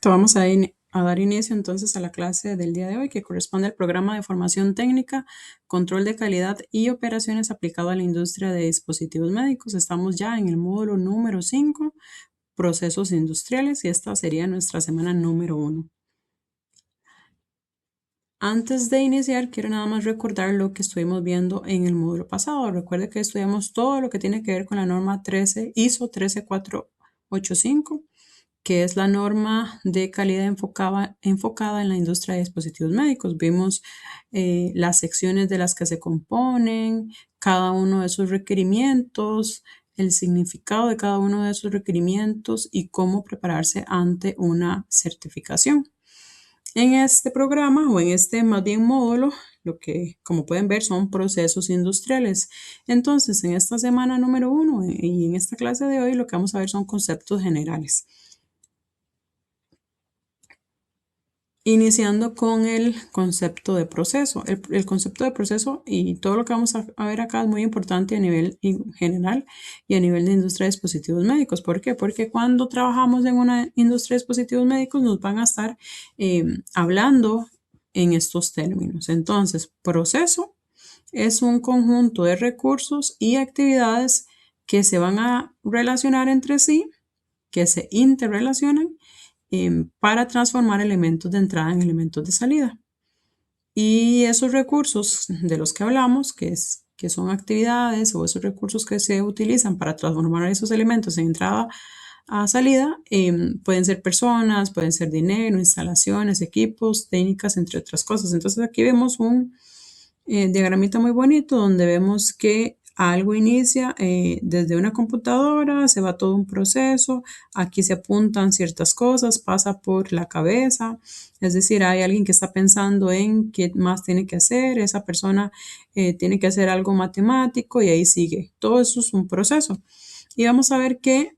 Perfecto, vamos a dar inicio entonces a la clase del día de hoy que corresponde al programa de formación técnica, control de calidad y operaciones aplicado a la industria de dispositivos médicos. Estamos ya en el módulo número 5, procesos industriales, y esta sería nuestra semana número 1. Antes de iniciar, quiero nada más recordar lo que estuvimos viendo en el módulo pasado. Recuerde que estudiamos todo lo que tiene que ver con la norma ISO 13485, que es la norma de calidad enfocada en la industria de dispositivos médicos. Vimos las secciones de las que se componen, cada uno de sus requerimientos, el significado de cada uno de esos requerimientos y cómo prepararse ante una certificación. En este programa o en este más bien módulo, lo que como pueden ver son procesos industriales. Entonces, en esta semana número 1 y en esta clase de hoy lo que vamos a ver son conceptos generales. Iniciando con el concepto de proceso. El concepto de proceso y todo lo que vamos a ver acá es muy importante a nivel general y a nivel de industria de dispositivos médicos. ¿Por qué? Porque cuando trabajamos en una industria de dispositivos médicos nos van a estar hablando en estos términos. Entonces, proceso es un conjunto de recursos y actividades que se van a relacionar entre sí, que se interrelacionan para transformar elementos de entrada en elementos de salida. Y esos recursos de los que hablamos, que son actividades o esos recursos que se utilizan para transformar esos elementos en entrada a salida, pueden ser personas, pueden ser dinero, instalaciones, equipos, técnicas, entre otras cosas. Entonces aquí vemos un diagramita muy bonito donde vemos que algo inicia desde una computadora, se va todo un proceso, aquí se apuntan ciertas cosas, pasa por la cabeza, es decir, hay alguien que está pensando en qué más tiene que hacer, esa persona tiene que hacer algo matemático y ahí sigue. Todo eso es un proceso. Y vamos a ver que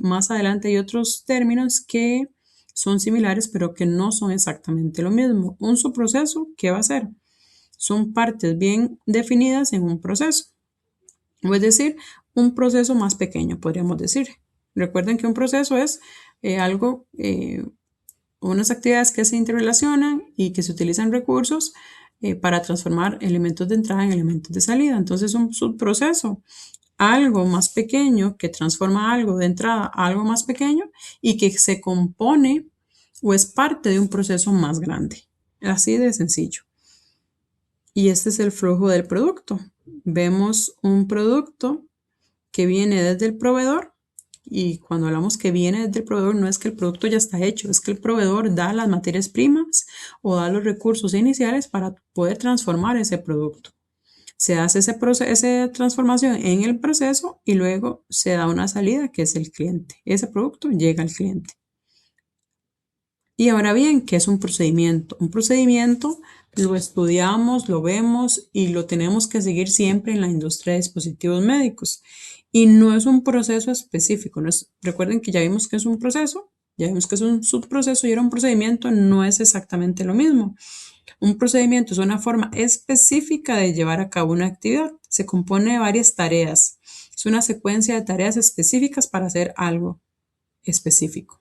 más adelante hay otros términos que son similares, pero que no son exactamente lo mismo. Un subproceso, ¿qué va a ser? Son partes bien definidas en un proceso, o es decir, un proceso más pequeño, podríamos decir. Recuerden que un proceso es unas actividades que se interrelacionan y que se utilizan recursos para transformar elementos de entrada en elementos de salida. Entonces, un subproceso, algo más pequeño que transforma algo de entrada a algo más pequeño y que se compone o es parte de un proceso más grande. Así de sencillo. Y este es el flujo del producto. Vemos un producto que viene desde el proveedor, y cuando hablamos que viene desde el proveedor no es que el producto ya está hecho, es que el proveedor da las materias primas o da los recursos iniciales para poder transformar ese producto. Se hace esa transformación en el proceso y luego se da una salida que es el cliente. Ese producto llega al cliente. Y ahora bien, ¿qué es un procedimiento? Un procedimiento lo estudiamos, lo vemos y lo tenemos que seguir siempre en la industria de dispositivos médicos. Y no es un proceso específico. Recuerden que ya vimos que es un proceso, ya vimos que es un subproceso y era un procedimiento, no es exactamente lo mismo. Un procedimiento es una forma específica de llevar a cabo una actividad. Se compone de varias tareas. Es una secuencia de tareas específicas para hacer algo específico.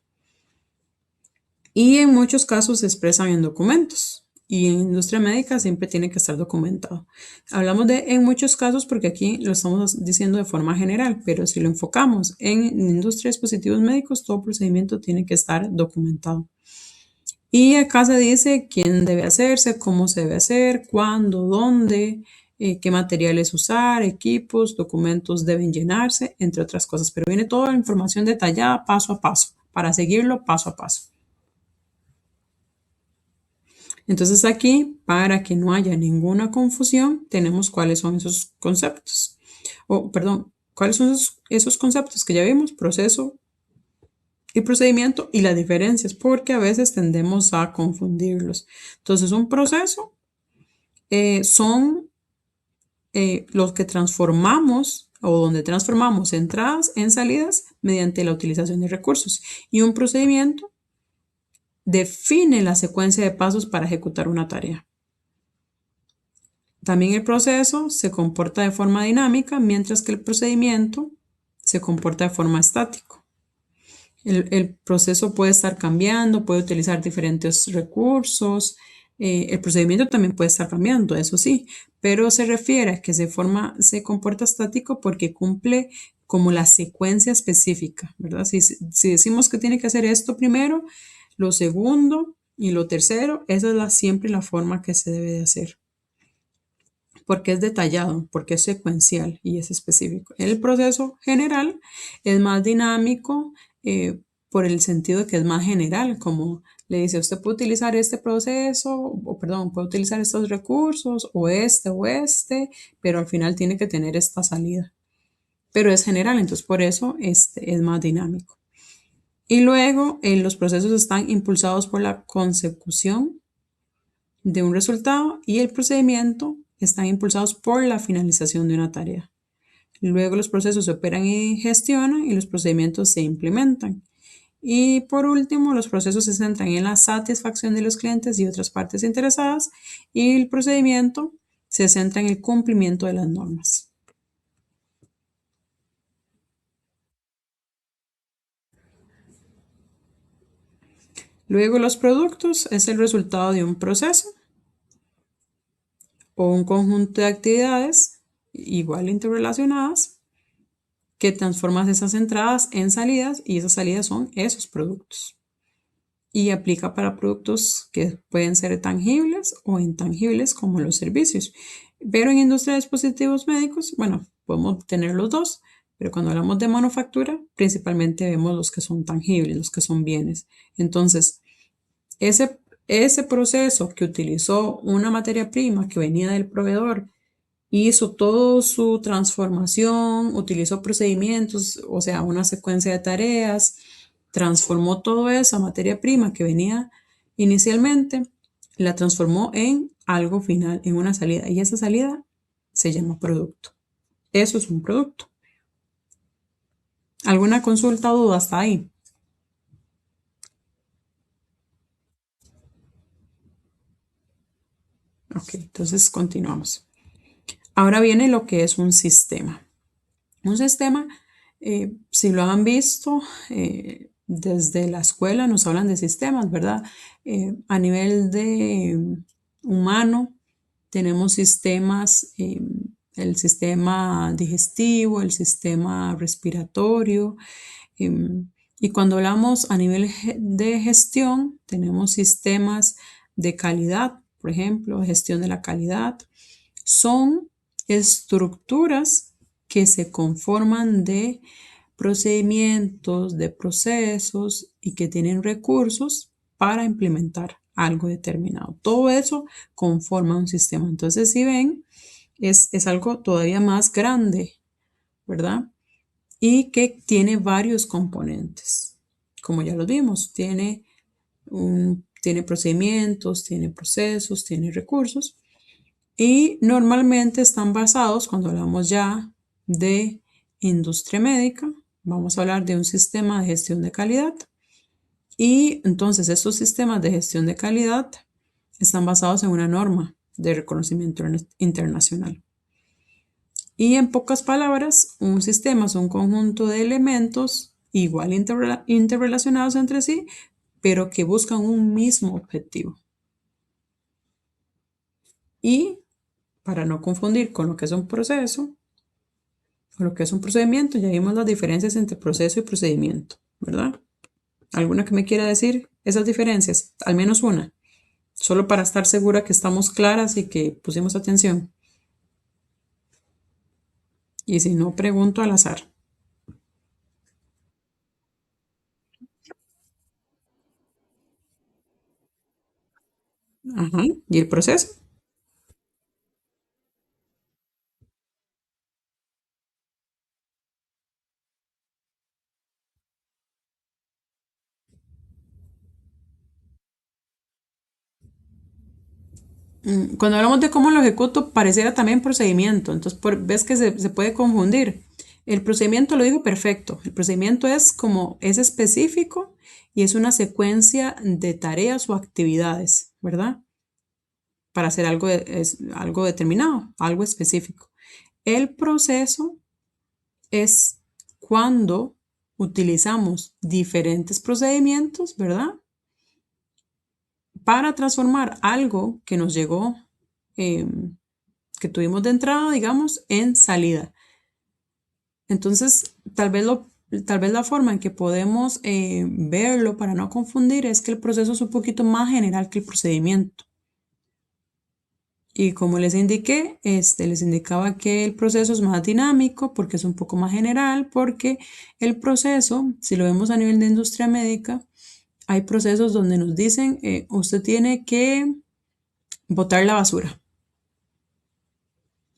Y en muchos casos se expresan en documentos. Y en industria médica siempre tiene que estar documentado. Hablamos de en muchos casos porque aquí lo estamos diciendo de forma general, pero si lo enfocamos en industria de dispositivos médicos, todo procedimiento tiene que estar documentado. Y acá se dice quién debe hacerse, cómo se debe hacer, cuándo, dónde, qué materiales usar, equipos, documentos deben llenarse, entre otras cosas. Pero viene toda la información detallada paso a paso, para seguirlo paso a paso. Entonces aquí, para que no haya ninguna confusión, tenemos cuáles son esos conceptos. ¿Cuáles son esos conceptos que ya vimos? Proceso y procedimiento y las diferencias, porque a veces tendemos a confundirlos. Entonces, un proceso son los que transformamos o donde transformamos entradas en salidas mediante la utilización de recursos. Y un procedimiento define la secuencia de pasos para ejecutar una tarea. También el proceso se comporta de forma dinámica, mientras que el procedimiento se comporta de forma estática. El proceso puede estar cambiando, puede utilizar diferentes recursos. El procedimiento también puede estar cambiando, eso sí, pero se refiere a que se comporta estático porque cumple como la secuencia específica, ¿verdad? Si decimos que tiene que hacer esto primero, lo segundo y lo tercero, esa es siempre la forma que se debe de hacer porque es detallado, porque es secuencial y es específico. El proceso general es más dinámico por el sentido de que es más general, como le dice, usted puede utilizar este proceso, o perdón, puede utilizar estos recursos, o este, pero al final tiene que tener esta salida. Pero es general, entonces por eso este es más dinámico. Y luego los procesos están impulsados por la consecución de un resultado y el procedimiento están impulsados por la finalización de una tarea. Luego los procesos se operan y gestionan y los procedimientos se implementan. Y por último, los procesos se centran en la satisfacción de los clientes y otras partes interesadas y el procedimiento se centra en el cumplimiento de las normas. Luego los productos es el resultado de un proceso o un conjunto de actividades igual interrelacionadas que transformas esas entradas en salidas y esas salidas son esos productos. Y aplica para productos que pueden ser tangibles o intangibles como los servicios. Pero en industria de dispositivos médicos, bueno, podemos tener los dos, pero cuando hablamos de manufactura, principalmente vemos los que son tangibles, los que son bienes. Entonces, ese proceso que utilizó una materia prima que venía del proveedor hizo toda su transformación, utilizó procedimientos, o sea, una secuencia de tareas, transformó toda esa materia prima que venía inicialmente, la transformó en algo final, en una salida, y esa salida se llama producto. Eso es un producto. ¿Alguna consulta o duda hasta ahí? Ok, entonces continuamos. Ahora viene lo que es un sistema. Un sistema, si lo han visto, desde la escuela nos hablan de sistemas, ¿verdad? A nivel de humano, tenemos sistemas, el sistema digestivo, el sistema respiratorio, y cuando hablamos a nivel de gestión, tenemos sistemas de calidad, por ejemplo, gestión de la calidad. Son estructuras que se conforman de procedimientos, de procesos y que tienen recursos para implementar algo determinado. Todo eso conforma un sistema. Entonces, si ven, es algo todavía más grande, ¿verdad? Y que tiene varios componentes. Como ya lo vimos, tiene procedimientos, tiene procesos, tiene recursos y normalmente están basados, cuando hablamos ya de industria médica, vamos a hablar de un sistema de gestión de calidad. Y entonces estos sistemas de gestión de calidad están basados en una norma de reconocimiento internacional. Y en pocas palabras, un sistema es un conjunto de elementos igual interrelacionados entre sí, pero que buscan un mismo objetivo. Y para no confundir con lo que es un proceso, o lo que es un procedimiento, ya vimos las diferencias entre proceso y procedimiento, ¿verdad? ¿Alguna que me quiera decir esas diferencias? Al menos una, solo para estar segura que estamos claras y que pusimos atención. Y si no, pregunto al azar. Ajá. ¿Y el proceso? Cuando hablamos de cómo lo ejecuto, pareciera también procedimiento. Entonces, ves que se puede confundir. El procedimiento lo digo perfecto. El procedimiento es como es específico y es una secuencia de tareas o actividades, ¿verdad? Para hacer algo determinado, algo específico. El proceso es cuando utilizamos diferentes procedimientos, ¿verdad? Para transformar algo que nos llegó, que tuvimos de entrada, digamos, en salida. Entonces, tal vez la forma en que podemos verlo para no confundir es que el proceso es un poquito más general que el procedimiento. Y como les indiqué, les indicaba que el proceso es más dinámico porque es un poco más general, porque el proceso, si lo vemos a nivel de industria médica, hay procesos donde nos dicen, usted tiene que botar la basura.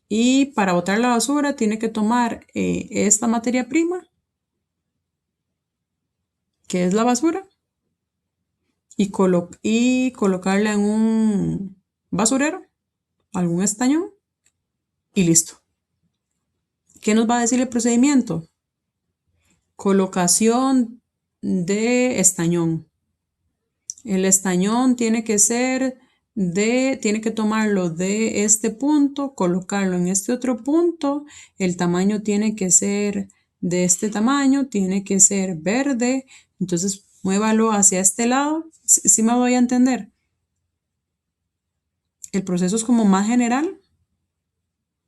Y para botar la basura tiene que tomar esta materia prima, que es la basura, y colocarla en un basurero, algún estañón, y listo. ¿Qué nos va a decir el procedimiento? Colocación de estañón. El estañón tiene que ser tiene que tomarlo de este punto, colocarlo en este otro punto, el tamaño tiene que ser de este tamaño, tiene que ser verde, entonces muévalo hacia este lado, ¿sí me voy a entender? El proceso es como más general,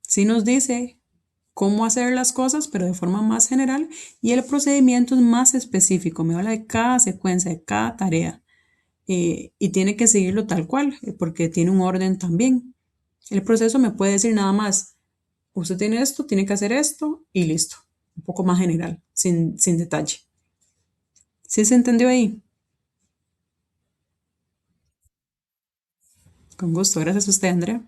sí nos dice cómo hacer las cosas, pero de forma más general, y el procedimiento es más específico, me habla de cada secuencia, de cada tarea. Y tiene que seguirlo tal cual, porque tiene un orden también. El proceso me puede decir nada más, usted tiene esto, tiene que hacer esto y listo. Un poco más general, sin detalle. ¿Sí se entendió ahí? Con gusto, gracias a usted, Andrea.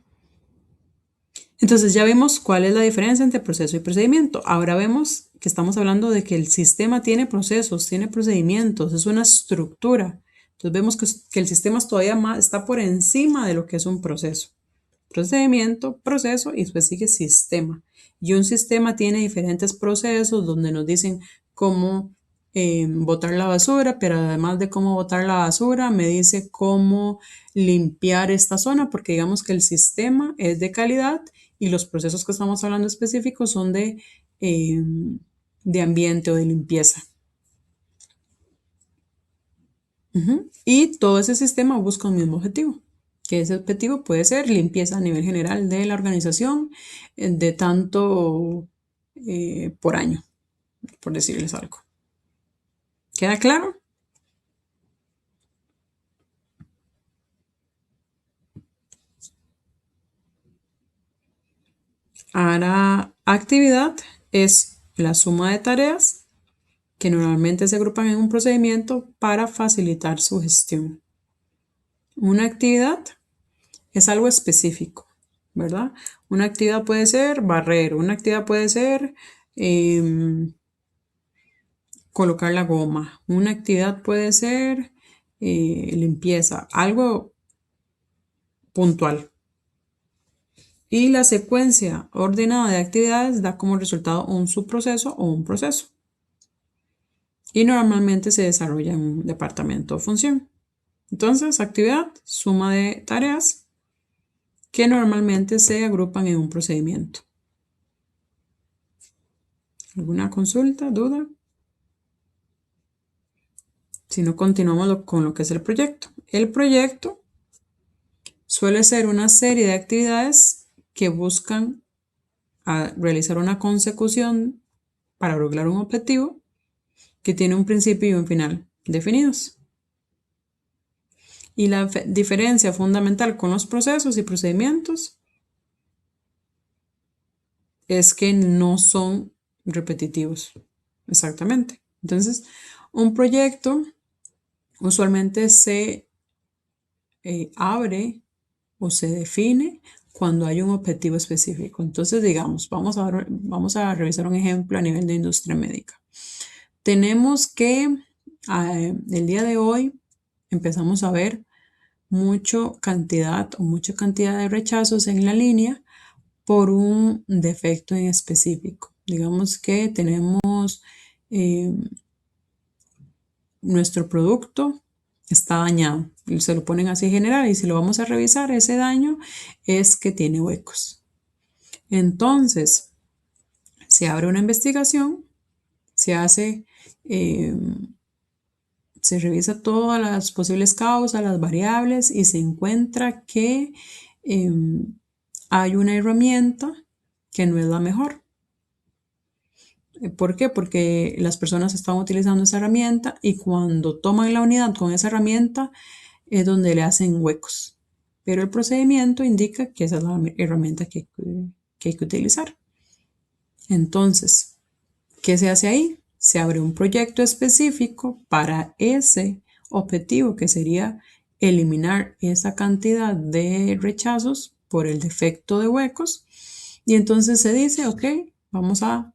Entonces ya vimos cuál es la diferencia entre proceso y procedimiento. Ahora vemos que estamos hablando de que el sistema tiene procesos, tiene procedimientos, es una estructura. Entonces vemos que el sistema todavía más, está por encima de lo que es un proceso. Procedimiento, proceso y después sigue sistema. Y un sistema tiene diferentes procesos donde nos dicen cómo botar la basura, pero además de cómo botar la basura, me dice cómo limpiar esta zona, porque digamos que el sistema es de calidad y los procesos que estamos hablando específicos son de ambiente o de limpieza. Y todo ese sistema busca un mismo objetivo, que ese objetivo puede ser limpieza a nivel general de la organización de tanto por año, por decirles algo. ¿Queda claro? Ahora, actividad es la suma de tareas que normalmente se agrupan en un procedimiento para facilitar su gestión. Una actividad es algo específico, ¿verdad? Una actividad puede ser barrer, una actividad puede ser colocar la goma, una actividad puede ser limpieza, algo puntual. Y la secuencia ordenada de actividades da como resultado un subproceso o un proceso. Y normalmente se desarrolla en un departamento o función. Entonces, actividad, suma de tareas que normalmente se agrupan en un procedimiento. ¿Alguna consulta, duda? Si no, continuamos con lo que es el proyecto. El proyecto suele ser una serie de actividades que buscan realizar una consecución para lograr un objetivo que tiene un principio y un final definidos. Y la diferencia fundamental con los procesos y procedimientos es que no son repetitivos. Exactamente. Entonces, un proyecto usualmente se abre o se define cuando hay un objetivo específico. Entonces, digamos, vamos a revisar un ejemplo a nivel de industria médica. Tenemos que el día de hoy empezamos a ver mucha cantidad de rechazos en la línea por un defecto en específico. Digamos que tenemos nuestro producto está dañado. Y se lo ponen así general y si lo vamos a revisar, ese daño es que tiene huecos. Entonces, se abre una investigación, se hace Se revisa todas las posibles causas, las variables y se encuentra que hay una herramienta que no es la mejor. ¿Por qué? Porque las personas están utilizando esa herramienta y cuando toman la unidad con esa herramienta es donde le hacen huecos. Pero el procedimiento indica que esa es la herramienta que hay que utilizar. Entonces, ¿qué se hace ahí? Se abre un proyecto específico para ese objetivo que sería eliminar esa cantidad de rechazos por el defecto de huecos. Y entonces se dice, ok, vamos a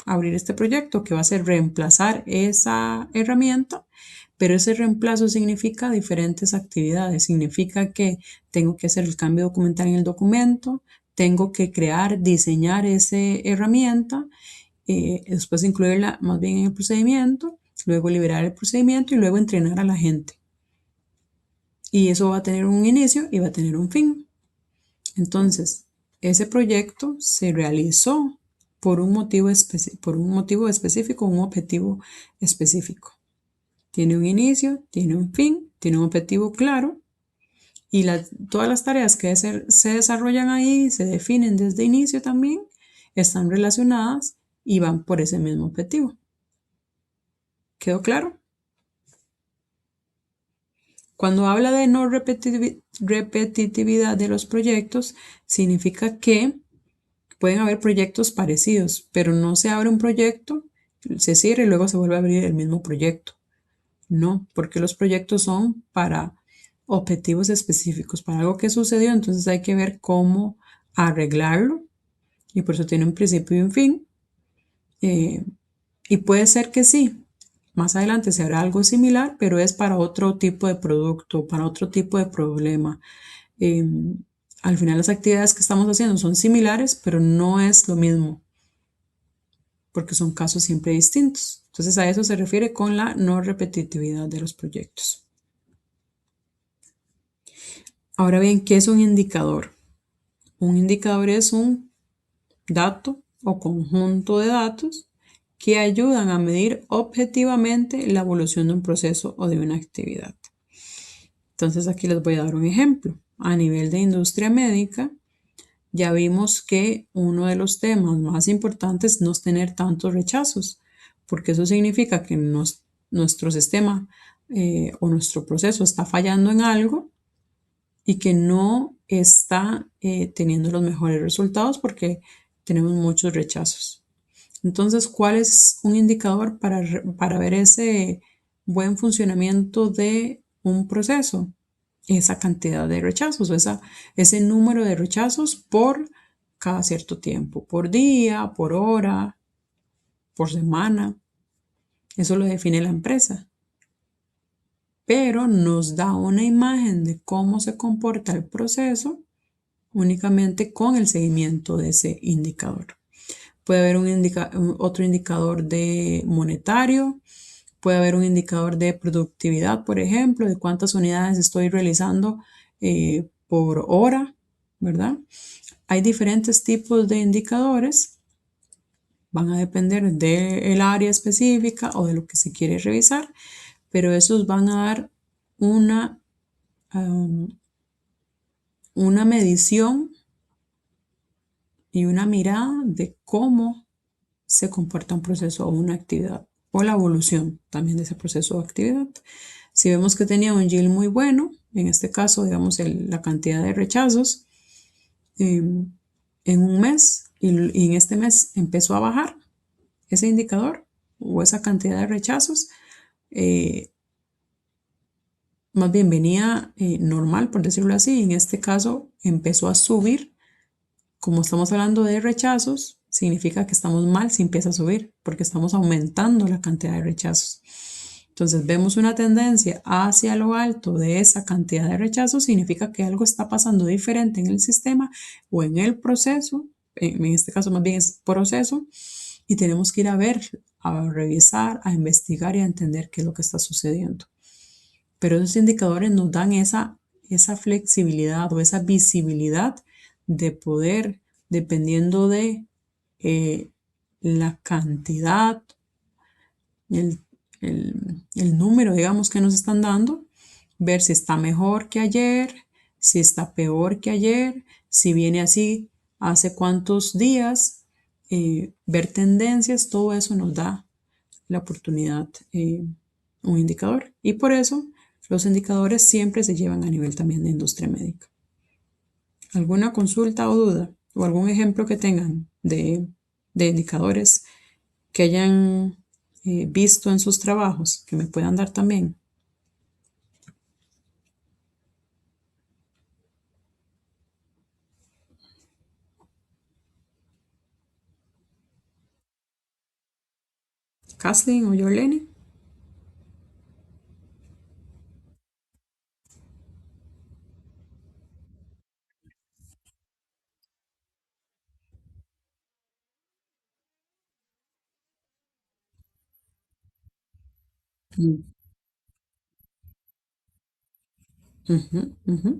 abrir este proyecto que va a ser reemplazar esa herramienta, pero ese reemplazo significa diferentes actividades. Significa que tengo que hacer el cambio documental en el documento, tengo que crear, diseñar esa herramienta, después incluirla más bien en el procedimiento, luego liberar el procedimiento y luego entrenar a la gente. Y eso va a tener un inicio y va a tener un fin. Entonces, ese proyecto se realizó por un motivo específico, un objetivo específico. Tiene un inicio, tiene un fin, tiene un objetivo claro y todas las tareas que se desarrollan ahí, se definen desde inicio también, están relacionadas y van por ese mismo objetivo. ¿Quedó claro? Cuando habla de no repetitividad de los proyectos, significa que pueden haber proyectos parecidos, pero no se abre un proyecto, se cierra y luego se vuelve a abrir el mismo proyecto. No, porque los proyectos son para objetivos específicos, para algo que sucedió, entonces hay que ver cómo arreglarlo y por eso tiene un principio y un fin. Y puede ser que sí, más adelante se hará algo similar, pero es para otro tipo de producto, para otro tipo de problema. Al final las actividades que estamos haciendo son similares, pero no es lo mismo, porque son casos siempre distintos. Entonces a eso se refiere con la no repetitividad de los proyectos. Ahora bien, ¿qué es un indicador? Un indicador es un dato o conjunto de datos que ayudan a medir objetivamente la evolución de un proceso o de una actividad. Entonces aquí les voy a dar un ejemplo. A nivel de industria médica, ya vimos que uno de los temas más importantes no es tener tantos rechazos, porque eso significa que nuestro sistema o nuestro proceso está fallando en algo y que no está teniendo los mejores resultados porque tenemos muchos rechazos. Entonces, ¿cuál es un indicador para ver ese buen funcionamiento de un proceso? Esa cantidad de rechazos o ese número de rechazos por cada cierto tiempo, por día, por hora, por semana. Eso lo define la empresa. Pero nos da una imagen de cómo se comporta el proceso únicamente con el seguimiento de ese indicador. Puede haber otro indicador de monetario, puede haber un indicador de productividad, por ejemplo, de cuántas unidades estoy realizando por hora, ¿verdad? Hay diferentes tipos de indicadores, van a depender del área específica o de lo que se quiere revisar, pero esos van a dar una medición y una mirada de cómo se comporta un proceso o una actividad o la evolución también de ese proceso o actividad. Si vemos que tenía un yield muy bueno, en este caso, digamos, la cantidad de rechazos en un mes y en este mes empezó a bajar ese indicador o esa cantidad de rechazos, más bien venía normal, por decirlo así, en este caso empezó a subir. Como estamos hablando de rechazos, significa que estamos mal si empieza a subir, porque estamos aumentando la cantidad de rechazos. Entonces vemos una tendencia hacia lo alto de esa cantidad de rechazos, significa que algo está pasando diferente en el sistema o en el proceso, en este caso más bien es proceso, y tenemos que ir a ver, a revisar, a investigar y a entender qué es lo que está sucediendo. Pero esos indicadores nos dan esa flexibilidad o esa visibilidad de poder, dependiendo de la cantidad, el número, digamos, que nos están dando, ver si está mejor que ayer, si está peor que ayer, si viene así, hace cuántos días, ver tendencias, todo eso nos da la oportunidad, un indicador. Y por eso los indicadores siempre se llevan a nivel también de industria médica. ¿Alguna consulta o duda o algún ejemplo que tengan de indicadores que hayan visto en sus trabajos que me puedan dar también? Kathleen o Yorlene. Mm, ujú, ujú.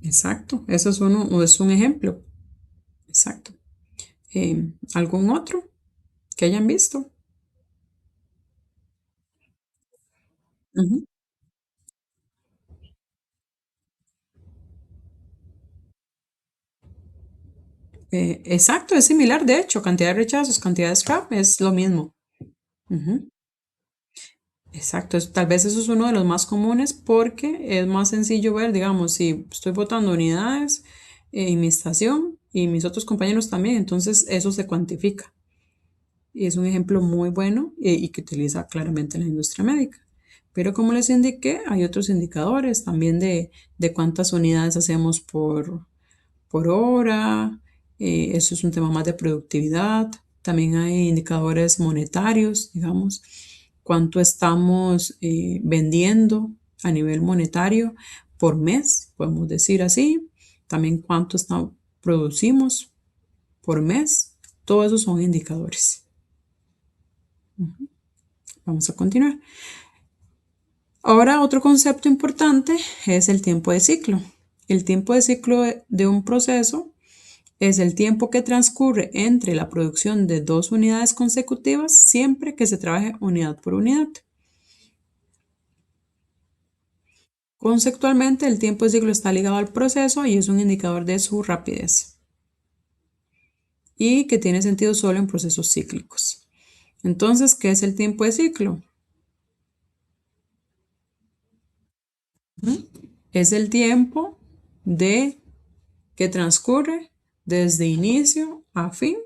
Exacto, eso es, es un ejemplo. Exacto. ¿Algún otro que hayan visto? Ujú. Exacto, es similar, de hecho, cantidad de rechazos, cantidad de scrap, es lo mismo. Ujú. Exacto, tal vez eso es uno de los más comunes porque es más sencillo ver, digamos, si estoy botando unidades en mi estación y mis otros compañeros también, entonces eso se cuantifica. Y es un ejemplo muy bueno y que utiliza claramente la industria médica. Pero como les indiqué, hay otros indicadores también de cuántas unidades hacemos por hora. Eso es un tema más de productividad. También hay indicadores monetarios, digamos, cuánto estamos vendiendo a nivel monetario por mes, podemos decir así. También cuánto producimos por mes. Todos esos son indicadores. Vamos a continuar. Ahora, otro concepto importante es el tiempo de ciclo. El tiempo de ciclo de un proceso es el tiempo que transcurre entre la producción de dos unidades consecutivas siempre que se trabaje unidad por unidad. Conceptualmente, el tiempo de ciclo está ligado al proceso y es un indicador de su rapidez y que tiene sentido solo en procesos cíclicos. Entonces, ¿qué es el tiempo de ciclo? Es el tiempo de que transcurre desde inicio a fin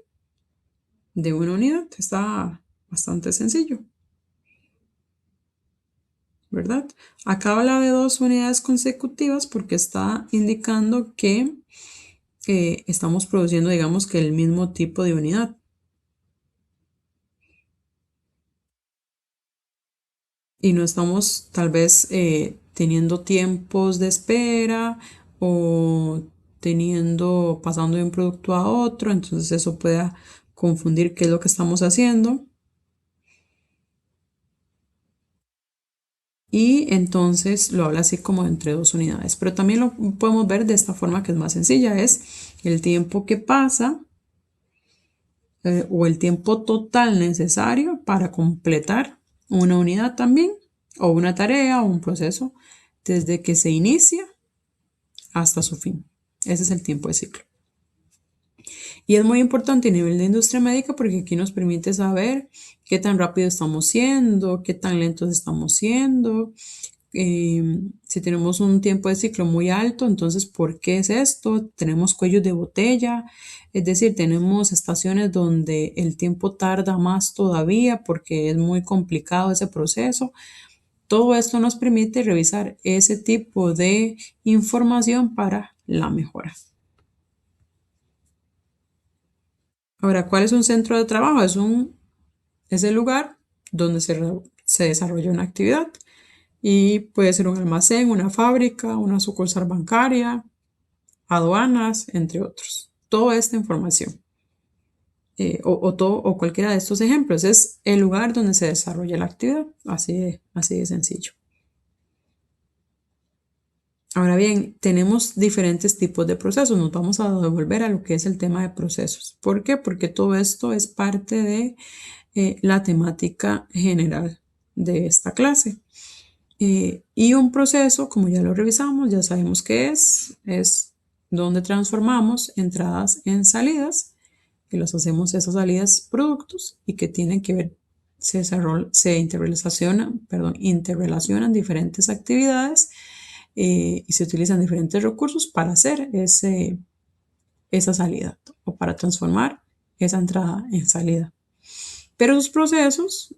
de una unidad. Está bastante sencillo, ¿verdad? Acá habla de dos unidades consecutivas porque está indicando que estamos produciendo, digamos que el mismo tipo de unidad. Y no estamos tal vez teniendo tiempos de espera o pasando de un producto a otro, entonces eso puede confundir qué es lo que estamos haciendo. Y entonces lo habla así como entre dos unidades, pero también lo podemos ver de esta forma que es más sencilla, es el tiempo que pasa o el tiempo total necesario para completar una unidad también, o una tarea o un proceso, desde que se inicia hasta su fin. Ese es el tiempo de ciclo. Y es muy importante a nivel de industria médica porque aquí nos permite saber qué tan rápido estamos siendo, qué tan lentos estamos siendo, si tenemos un tiempo de ciclo muy alto, entonces, ¿por qué es esto? Tenemos cuellos de botella, es decir, tenemos estaciones donde el tiempo tarda más todavía porque es muy complicado ese proceso. Todo esto nos permite revisar ese tipo de información para la mejora. Ahora, ¿cuál es un centro de trabajo? Es el lugar donde se desarrolla una actividad y puede ser un almacén, una fábrica, una sucursal bancaria, aduanas, entre otros. Toda esta información o cualquiera de estos ejemplos es el lugar donde se desarrolla la actividad, así de sencillo. Ahora bien, tenemos diferentes tipos de procesos. Nos vamos a devolver a lo que es el tema de procesos. ¿Por qué? Porque todo esto es parte de la temática general de esta clase. Y un proceso, como ya lo revisamos, ya sabemos qué es donde transformamos entradas en salidas y los hacemos esas salidas productos y que tienen que ver, se interrelacionan diferentes actividades y se utilizan diferentes recursos para hacer esa salida o para transformar esa entrada en salida. Pero los procesos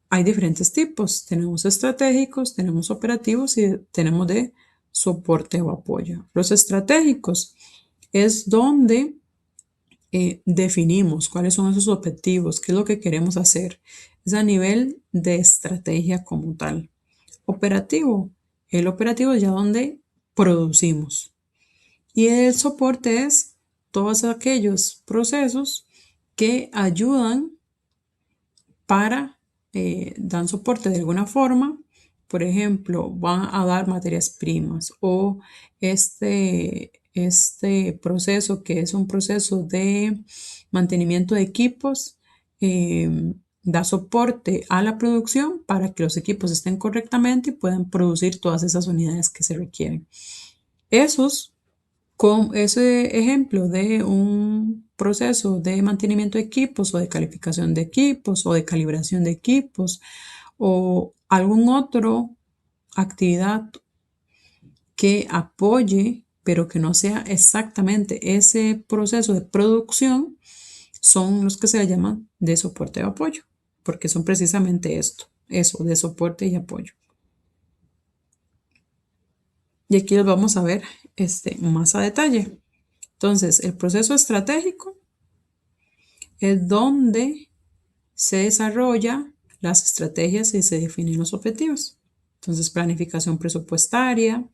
hay diferentes tipos. Tenemos estratégicos, tenemos operativos y tenemos de soporte o apoyo. Los estratégicos es donde definimos cuáles son esos objetivos, qué es lo que queremos hacer. Es a nivel de estrategia como tal. Operativo. El operativo es ya donde producimos. Y el soporte es todos aquellos procesos que ayudan dan soporte de alguna forma. Por ejemplo, van a dar materias primas o este proceso que es un proceso de mantenimiento de equipos da soporte a la producción para que los equipos estén correctamente y puedan producir todas esas unidades que se requieren. Con ese ejemplo de un proceso de mantenimiento de equipos o de calificación de equipos o de calibración de equipos o algún otro actividad que apoye pero que no sea exactamente ese proceso de producción, son los que se llaman de soporte y apoyo, porque son precisamente eso de soporte y apoyo. Y aquí los vamos a ver más a detalle. Entonces, el proceso estratégico es donde se desarrollan las estrategias y se definen los objetivos. Entonces, planificación presupuestaria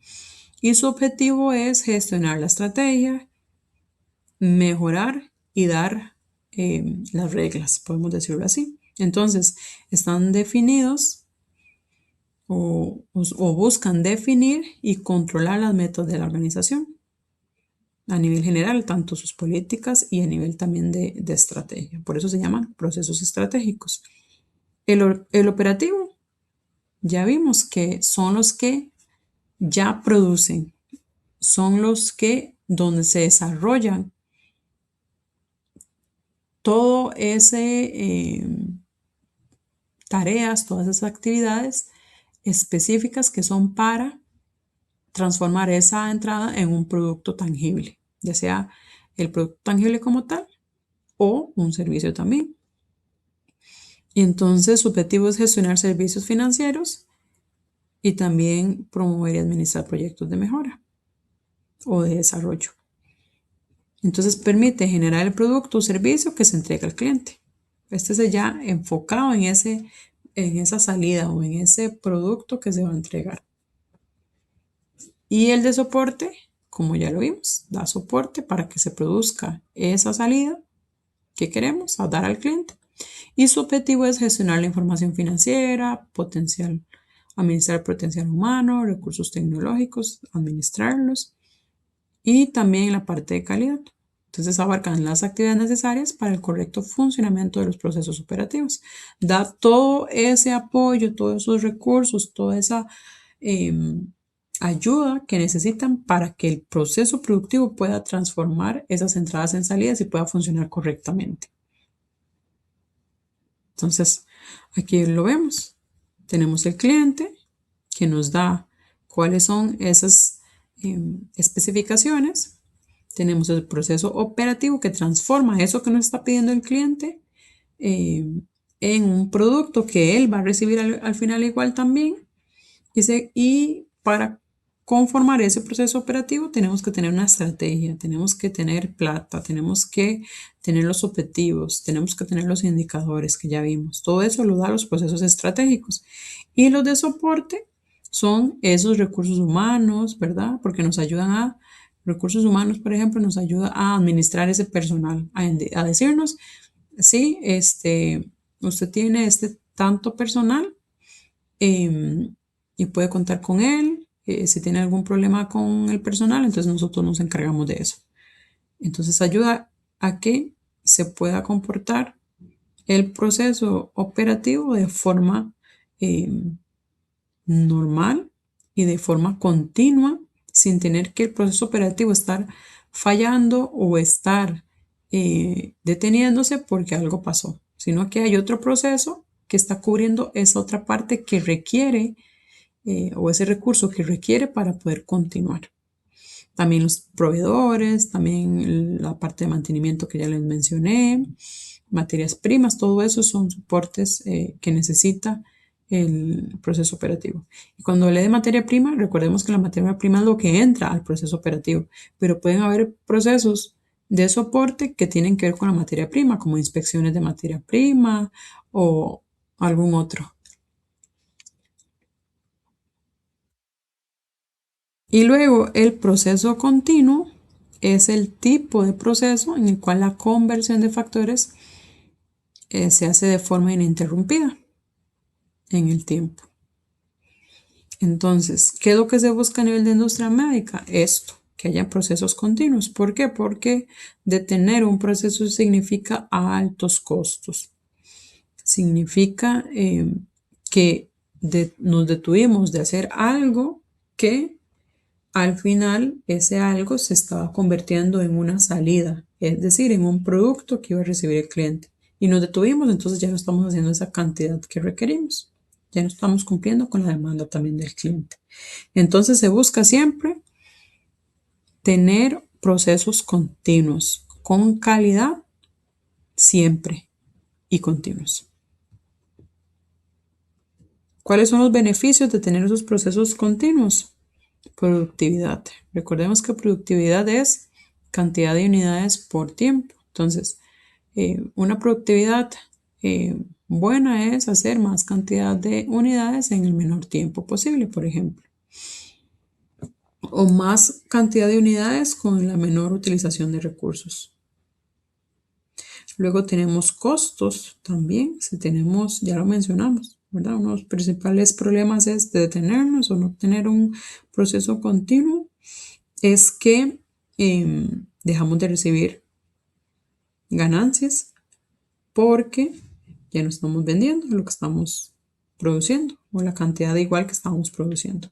y su objetivo es gestionar la estrategia, mejorar y dar las reglas, podemos decirlo así. Entonces, están definidos o buscan definir y controlar las metas de la organización a nivel general, tanto sus políticas y a nivel también de estrategia. Por eso se llaman procesos estratégicos. El operativo, ya vimos que son los que ya producen, son los que donde se desarrollan todo ese tareas, todas esas actividades específicas que son para transformar esa entrada en un producto tangible, ya sea el producto tangible como tal o un servicio también. Y entonces su objetivo es gestionar servicios financieros y también promover y administrar proyectos de mejora o de desarrollo. Entonces permite generar el producto o servicio que se entrega al cliente. Este es ya enfocado en esa salida o en ese producto que se va a entregar. Y el de soporte, como ya lo vimos, da soporte para que se produzca esa salida que queremos a dar al cliente. Y su objetivo es gestionar la información financiera, administrar potencial humano, recursos tecnológicos, administrarlos y también la parte de calidad. Entonces abarcan las actividades necesarias para el correcto funcionamiento de los procesos operativos. Da todo ese apoyo, todos esos recursos, toda esa ayuda que necesitan para que el proceso productivo pueda transformar esas entradas en salidas y pueda funcionar correctamente. Entonces, aquí lo vemos. Tenemos el cliente que nos da cuáles son esas especificaciones. Tenemos el proceso operativo que transforma eso que nos está pidiendo el cliente en un producto que él va a recibir al final igual también. Y para conformar ese proceso operativo tenemos que tener una estrategia, tenemos que tener plata, tenemos que tener los objetivos, tenemos que tener los indicadores que ya vimos. Todo eso lo da los procesos estratégicos. Y los de soporte son esos recursos humanos, ¿verdad? Porque nos ayudan recursos humanos, por ejemplo, nos ayuda a administrar ese personal, a decirnos, sí, usted tiene tanto personal y puede contar con él. Si tiene algún problema con el personal, entonces nosotros nos encargamos de eso. Entonces ayuda a que se pueda comportar el proceso operativo de forma normal y de forma continua, sin tener que el proceso operativo estar fallando o estar deteniéndose porque algo pasó, sino que hay otro proceso que está cubriendo esa otra parte que requiere o ese recurso que requiere para poder continuar. También los proveedores, también la parte de mantenimiento que ya les mencioné, materias primas, todo eso son soportes que necesita el proceso operativo. Y cuando hablé de materia prima, recordemos que la materia prima es lo que entra al proceso operativo, pero pueden haber procesos de soporte que tienen que ver con la materia prima, como inspecciones de materia prima o algún otro. Y luego el proceso continuo es el tipo de proceso en el cual la conversión de factores se hace de forma ininterrumpida en el tiempo. Entonces, ¿qué es lo que se busca a nivel de industria médica? Esto, que haya procesos continuos. ¿Por qué? Porque detener un proceso significa altos costos. Significa que nos detuvimos de hacer algo que al final ese algo se estaba convirtiendo en una salida, es decir, en un producto que iba a recibir el cliente. Y nos detuvimos, entonces ya no estamos haciendo esa cantidad que requerimos. Ya no estamos cumpliendo con la demanda también del cliente. Entonces se busca siempre tener procesos continuos, con calidad siempre y continuos. ¿Cuáles son los beneficios de tener esos procesos continuos? Productividad. Recordemos que productividad es cantidad de unidades por tiempo. Entonces, una productividad buena es hacer más cantidad de unidades en el menor tiempo posible, por ejemplo. O más cantidad de unidades con la menor utilización de recursos. Luego tenemos costos también, si tenemos, ya lo mencionamos, ¿verdad? Uno de los principales problemas es de detenernos o no tener un proceso continuo, es que dejamos de recibir ganancias porque ya no estamos vendiendo lo que estamos produciendo o la cantidad de igual que estamos produciendo.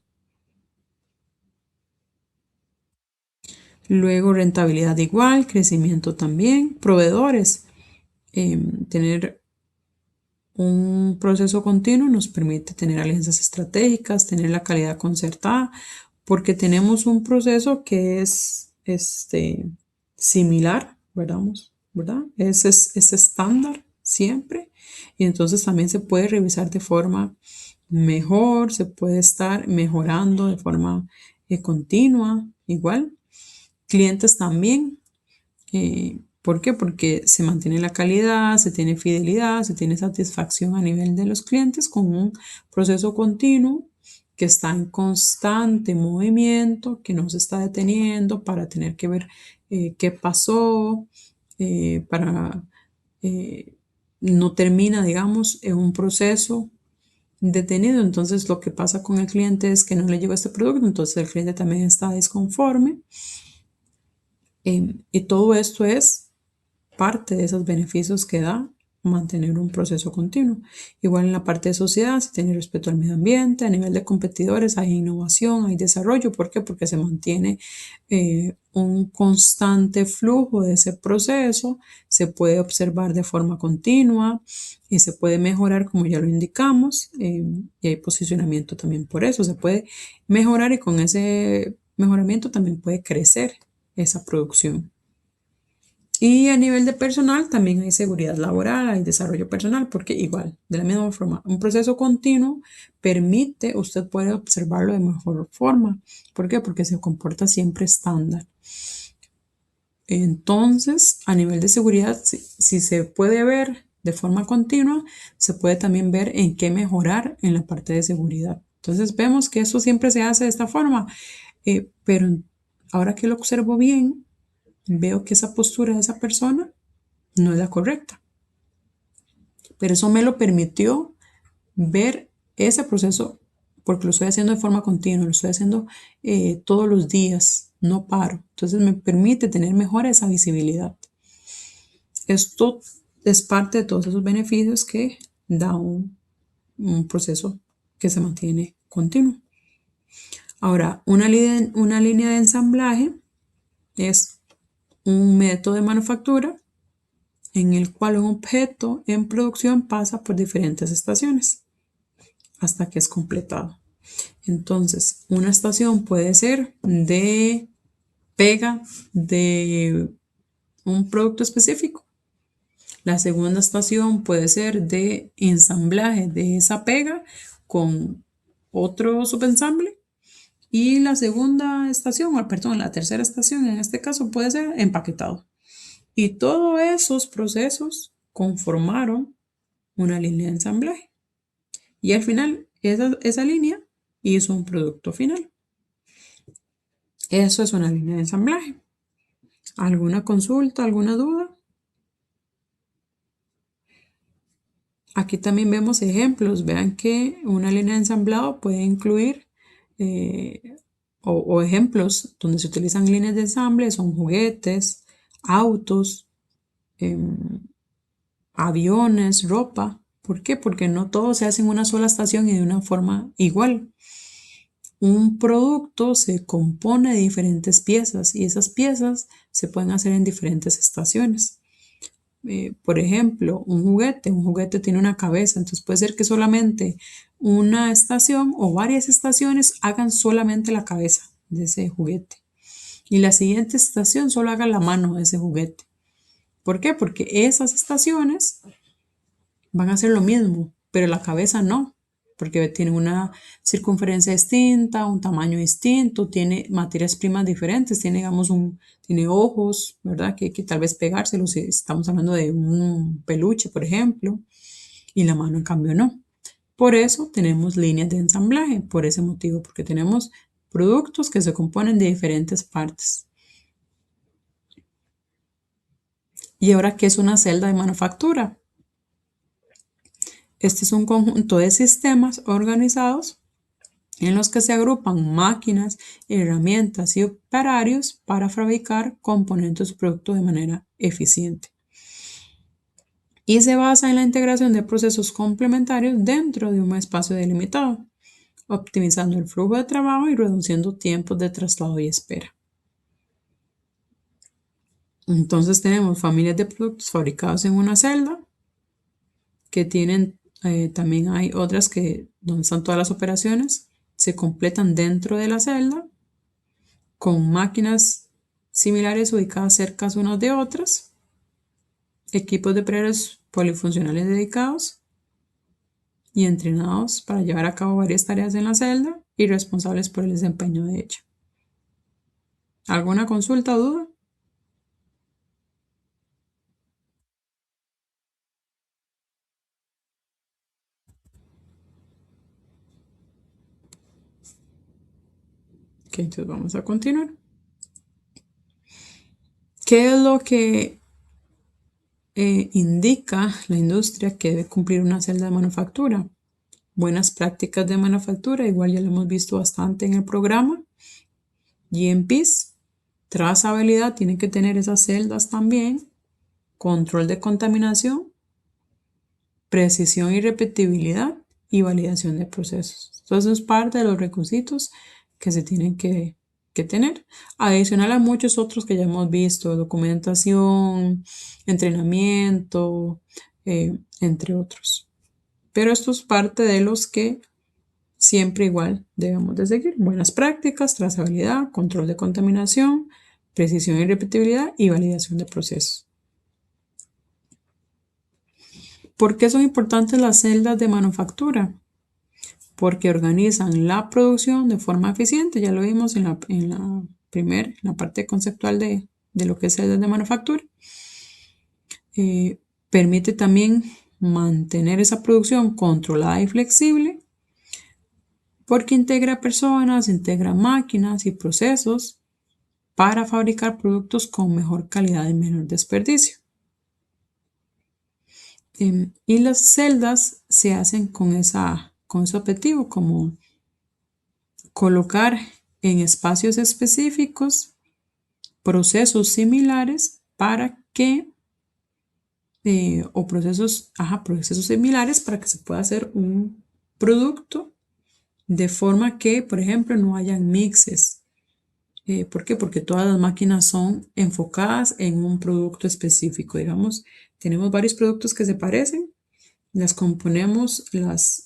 Luego rentabilidad igual, crecimiento también, proveedores. Tener un proceso continuo nos permite tener alianzas estratégicas, tener la calidad concertada, porque tenemos un proceso que es similar, ¿verdad? Es estándar siempre y entonces también se puede revisar de forma mejor, se puede estar mejorando de forma continua, igual. Clientes también. ¿Por qué? Porque se mantiene la calidad, se tiene fidelidad, se tiene satisfacción a nivel de los clientes con un proceso continuo que está en constante movimiento, que no se está deteniendo para tener que ver qué pasó, para no termina, digamos, en un proceso detenido. Entonces lo que pasa con el cliente es que no le llegó este producto, entonces el cliente también está desconforme. Y todo esto es parte de esos beneficios que da mantener un proceso continuo. Igual en la parte de sociedad, se tiene respeto al medio ambiente, a nivel de competidores hay innovación, hay desarrollo. ¿Por qué? Porque se mantiene un constante flujo de ese proceso, se puede observar de forma continua y se puede mejorar como ya lo indicamos y hay posicionamiento también por eso, se puede mejorar y con ese mejoramiento también puede crecer esa producción. Y a nivel de personal también hay seguridad laboral, hay desarrollo personal, porque igual, de la misma forma, un proceso continuo permite, usted puede observarlo de mejor forma. ¿Por qué? Porque se comporta siempre estándar. Entonces, a nivel de seguridad, si se puede ver de forma continua, se puede también ver en qué mejorar en la parte de seguridad. Entonces, vemos que eso siempre se hace de esta forma, pero ahora que lo observo bien, veo que esa postura de esa persona no es la correcta. Pero eso me lo permitió ver ese proceso porque lo estoy haciendo de forma continua, lo estoy haciendo todos los días, no paro. Entonces me permite tener mejor esa visibilidad. Esto es parte de todos esos beneficios que da un proceso que se mantiene continuo. Ahora, una línea de ensamblaje es un método de manufactura en el cual un objeto en producción pasa por diferentes estaciones hasta que es completado. Entonces, una estación puede ser de pega de un producto específico. La segunda estación puede ser de ensamblaje de esa pega con otro subensamble. Y la segunda estación, o perdón, la tercera estación en este caso puede ser empaquetado. Y todos esos procesos conformaron una línea de ensamblaje. Y al final, esa línea hizo un producto final. Eso es una línea de ensamblaje. ¿Alguna consulta, alguna duda? Aquí también vemos ejemplos. Vean que una línea de ensamblado puede incluir o ejemplos donde se utilizan líneas de ensamble son juguetes, autos, aviones, ropa. ¿Por qué? Porque no todo se hace en una sola estación y de una forma igual. Un producto se compone de diferentes piezas y esas piezas se pueden hacer en diferentes estaciones. Por ejemplo, un juguete tiene una cabeza, entonces puede ser que solamente una estación o varias estaciones hagan solamente la cabeza de ese juguete y la siguiente estación solo haga la mano de ese juguete. ¿Por qué? Porque esas estaciones van a hacer lo mismo, pero la cabeza no, porque tiene una circunferencia distinta, un tamaño distinto, tiene materias primas diferentes, tiene, digamos, tiene ojos, ¿verdad? Que tal vez pegárselos si estamos hablando de un peluche, por ejemplo, y la mano en cambio no. Por eso tenemos líneas de ensamblaje, por ese motivo, porque tenemos productos que se componen de diferentes partes. ¿Y ahora qué es una celda de manufactura? Este es un conjunto de sistemas organizados en los que se agrupan máquinas, herramientas y operarios para fabricar componentes o productos de manera eficiente. Y se basa en la integración de procesos complementarios dentro de un espacio delimitado, optimizando el flujo de trabajo y reduciendo tiempos de traslado y espera. Entonces tenemos familias de productos fabricados en una celda que tienen, también hay otras que donde están todas las operaciones, se completan dentro de la celda con máquinas similares ubicadas cerca unas de otras, equipos de operarios polifuncionales dedicados y entrenados para llevar a cabo varias tareas en la celda y responsables por el desempeño de ella. ¿Alguna consulta o duda? Ok, entonces vamos a continuar. ¿Qué es lo que indica la industria que debe cumplir una celda de manufactura? Buenas prácticas de manufactura, igual ya lo hemos visto bastante en el programa. GMPs, trazabilidad, tienen que tener esas celdas también. Control de contaminación, precisión y repetibilidad y validación de procesos. Entonces es parte de los requisitos que se tienen que tener. Adicional a muchos otros que ya hemos visto, documentación, entrenamiento, entre otros. Pero esto es parte de los que siempre igual debemos de seguir. Buenas prácticas, trazabilidad, control de contaminación, precisión y repetibilidad y validación de procesos. ¿Por qué son importantes las celdas de manufactura? Porque organizan la producción de forma eficiente, ya lo vimos en la parte conceptual de lo que es celdas de manufactura. Permite también mantener esa producción controlada y flexible porque integra personas, integra máquinas y procesos para fabricar productos con mejor calidad y menor desperdicio. Y las celdas se hacen con ese objetivo, como colocar en espacios específicos procesos similares para que o procesos similares para que se pueda hacer un producto de forma que, por ejemplo, no hayan mixes. ¿Por qué? Porque todas las máquinas son enfocadas en un producto específico. Digamos, tenemos varios productos que se parecen, las componemos,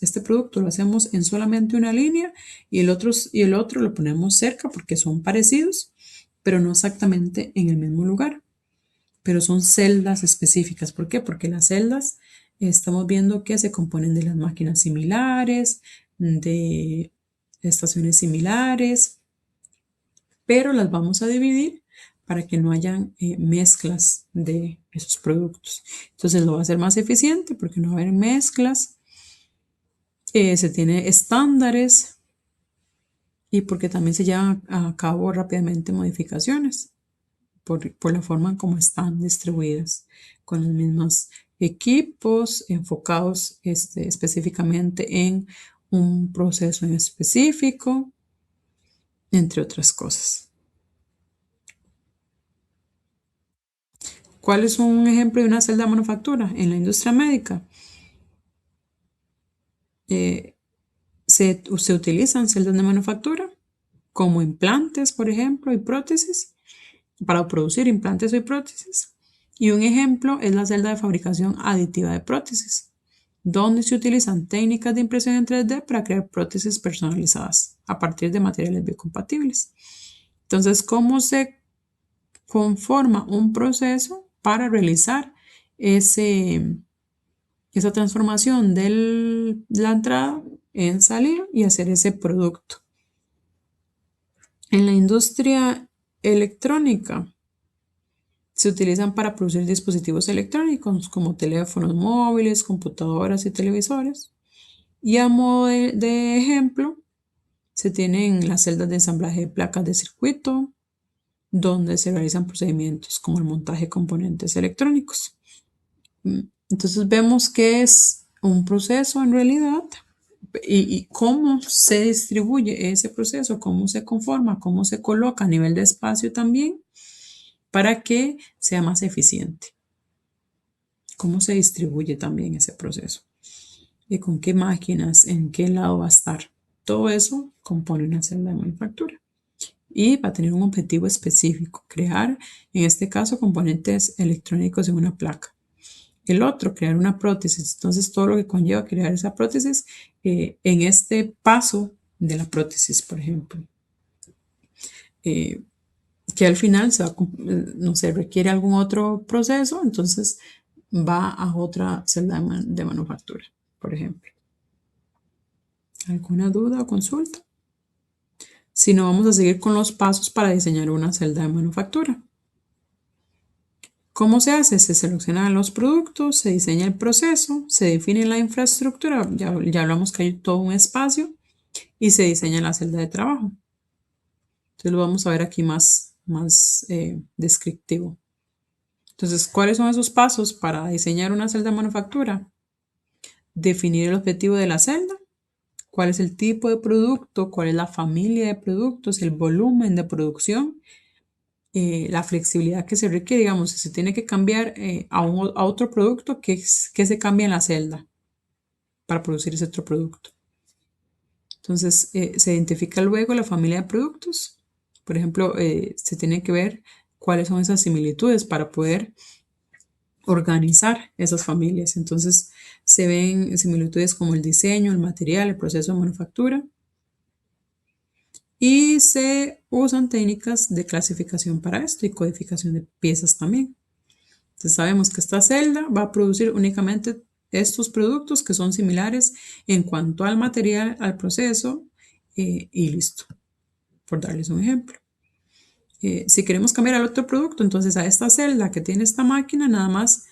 este producto lo hacemos en solamente una línea y el otro lo ponemos cerca porque son parecidos, pero no exactamente en el mismo lugar. Pero son celdas específicas. ¿Por qué? Porque las celdas estamos viendo que se componen de las máquinas similares, de estaciones similares, pero las vamos a dividir para que no hayan mezclas de esos productos. Entonces lo va a hacer más eficiente porque no va a haber mezclas, se tiene estándares y porque también se llevan a cabo rápidamente modificaciones por la forma en cómo están distribuidas, con los mismos equipos enfocados específicamente en un proceso en específico, entre otras cosas. ¿Cuál es un ejemplo de una celda de manufactura? En la industria médica se utilizan celdas de manufactura como implantes, por ejemplo, y prótesis, para producir implantes y prótesis. Y un ejemplo es la celda de fabricación aditiva de prótesis, donde se utilizan técnicas de impresión en 3D para crear prótesis personalizadas a partir de materiales biocompatibles. Entonces, ¿cómo se conforma un proceso para realizar esa transformación de la entrada en salida y hacer ese producto? En la industria electrónica se utilizan para producir dispositivos electrónicos como teléfonos móviles, computadoras y televisores. Y a modo de ejemplo, se tienen las celdas de ensamblaje de placas de circuito, donde se realizan procedimientos como el montaje de componentes electrónicos. Entonces vemos que es un proceso en realidad y cómo se distribuye ese proceso, cómo se conforma, cómo se coloca a nivel de espacio también para que sea más eficiente. Cómo se distribuye también ese proceso y con qué máquinas, en qué lado va a estar. Todo eso compone una celda de manufactura y va a tener un objetivo específico, crear, en este caso, componentes electrónicos en una placa. El otro, crear una prótesis. Entonces, todo lo que conlleva crear esa prótesis en este paso de la prótesis, por ejemplo. Que al final no se requiere algún otro proceso, entonces va a otra celda de manufactura, por ejemplo. ¿Alguna duda o consulta? Si no, vamos a seguir con los pasos para diseñar una celda de manufactura. ¿Cómo se hace? Se seleccionan los productos, se diseña el proceso, se define la infraestructura, ya hablamos que hay todo un espacio, y se diseña la celda de trabajo. Entonces lo vamos a ver aquí más descriptivo. Entonces, ¿cuáles son esos pasos para diseñar una celda de manufactura? Definir el objetivo de la celda, cuál es el tipo de producto, cuál es la familia de productos, el volumen de producción, la flexibilidad que se requiere, digamos, si se tiene que cambiar a otro producto, ¿qué se cambia en la celda para producir ese otro producto? Entonces, se identifica luego la familia de productos. Por ejemplo, se tiene que ver cuáles son esas similitudes para poder organizar esas familias. Entonces, se ven similitudes como el diseño, el material, el proceso de manufactura. Y se usan técnicas de clasificación para esto y codificación de piezas también. Entonces sabemos que esta celda va a producir únicamente estos productos que son similares en cuanto al material, al proceso y listo, por darles un ejemplo. Si queremos cambiar al otro producto, entonces a esta celda que tiene esta máquina, nada más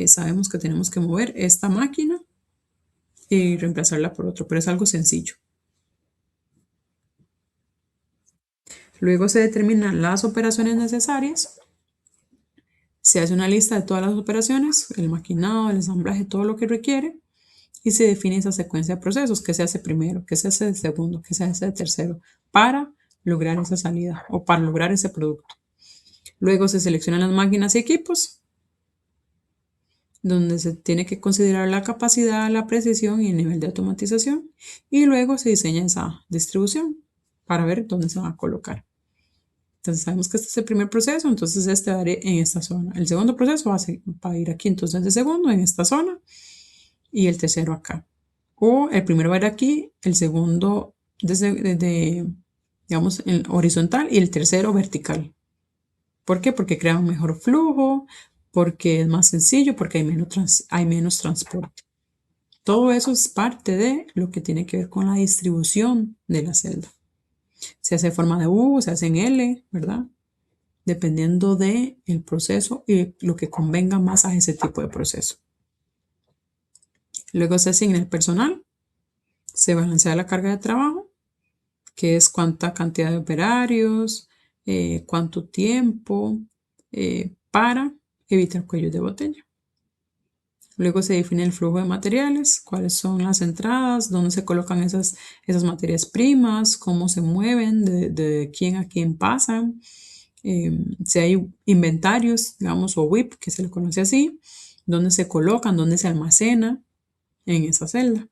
sabemos que tenemos que mover esta máquina y reemplazarla por otro, pero es algo sencillo. Luego se determinan las operaciones necesarias. Se hace una lista de todas las operaciones, el maquinado, el ensamblaje, todo lo que requiere, y se define esa secuencia de procesos, qué se hace primero, qué se hace de segundo, qué se hace de tercero, para lograr esa salida o para lograr ese producto. Luego se seleccionan las máquinas y equipos donde se tiene que considerar la capacidad, la precisión y el nivel de automatización. Y luego se diseña esa distribución para ver dónde se va a colocar. Entonces sabemos que este es el primer proceso, entonces este va a ir en esta zona. El segundo proceso va a ir aquí, entonces el segundo en esta zona y el tercero acá. O el primero va a ir aquí, el segundo desde digamos, en horizontal y el tercero vertical. ¿Por qué? Porque crea un mejor flujo, porque es más sencillo, porque hay menos transporte. Todo eso es parte de lo que tiene que ver con la distribución de la celda. Se hace en forma de U, se hace en L, ¿verdad? Dependiendo del proceso y lo que convenga más a ese tipo de proceso. Luego se asigna el personal, se balancea la carga de trabajo, que es cuánta cantidad de operarios, cuánto tiempo, para evitar cuellos de botella. Luego se define el flujo de materiales, cuáles son las entradas, dónde se colocan esas materias primas, cómo se mueven, de quién a quién pasan. Si hay inventarios, digamos, o WIP, que se le conoce así, dónde se colocan, dónde se almacena en esa celda.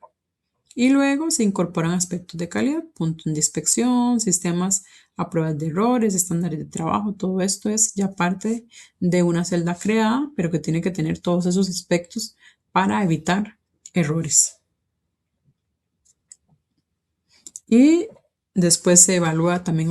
Y luego se incorporan aspectos de calidad, puntos de inspección, sistemas a pruebas de errores, estándares de trabajo. Todo esto es ya parte de una celda creada, pero que tiene que tener todos esos aspectos para evitar errores. Y después se evalúa también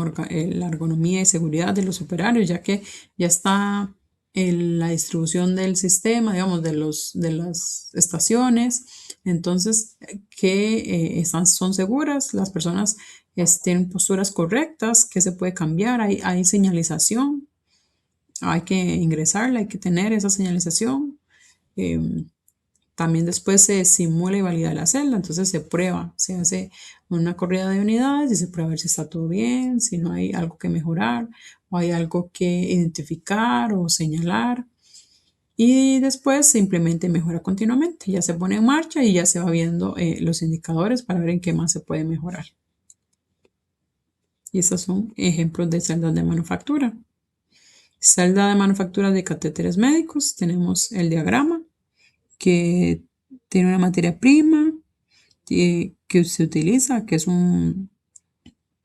la ergonomía y seguridad de los operarios, ya que ya está en la distribución del sistema, digamos, de las estaciones. Entonces, que son seguras, las personas tienen posturas correctas, que se puede cambiar, hay señalización, hay que ingresarla, hay que tener esa señalización. También después se simula y valida la celda, entonces se prueba, se hace una corrida de unidades y se prueba a ver si está todo bien, si no hay algo que mejorar o hay algo que identificar o señalar. Y después se implementa y mejora continuamente, ya se pone en marcha y ya se va viendo los indicadores para ver en qué más se puede mejorar. Y estos son ejemplos de celdas de manufactura. Celda de manufactura de catéteres médicos, tenemos el diagrama que tiene una materia prima que se utiliza, que es un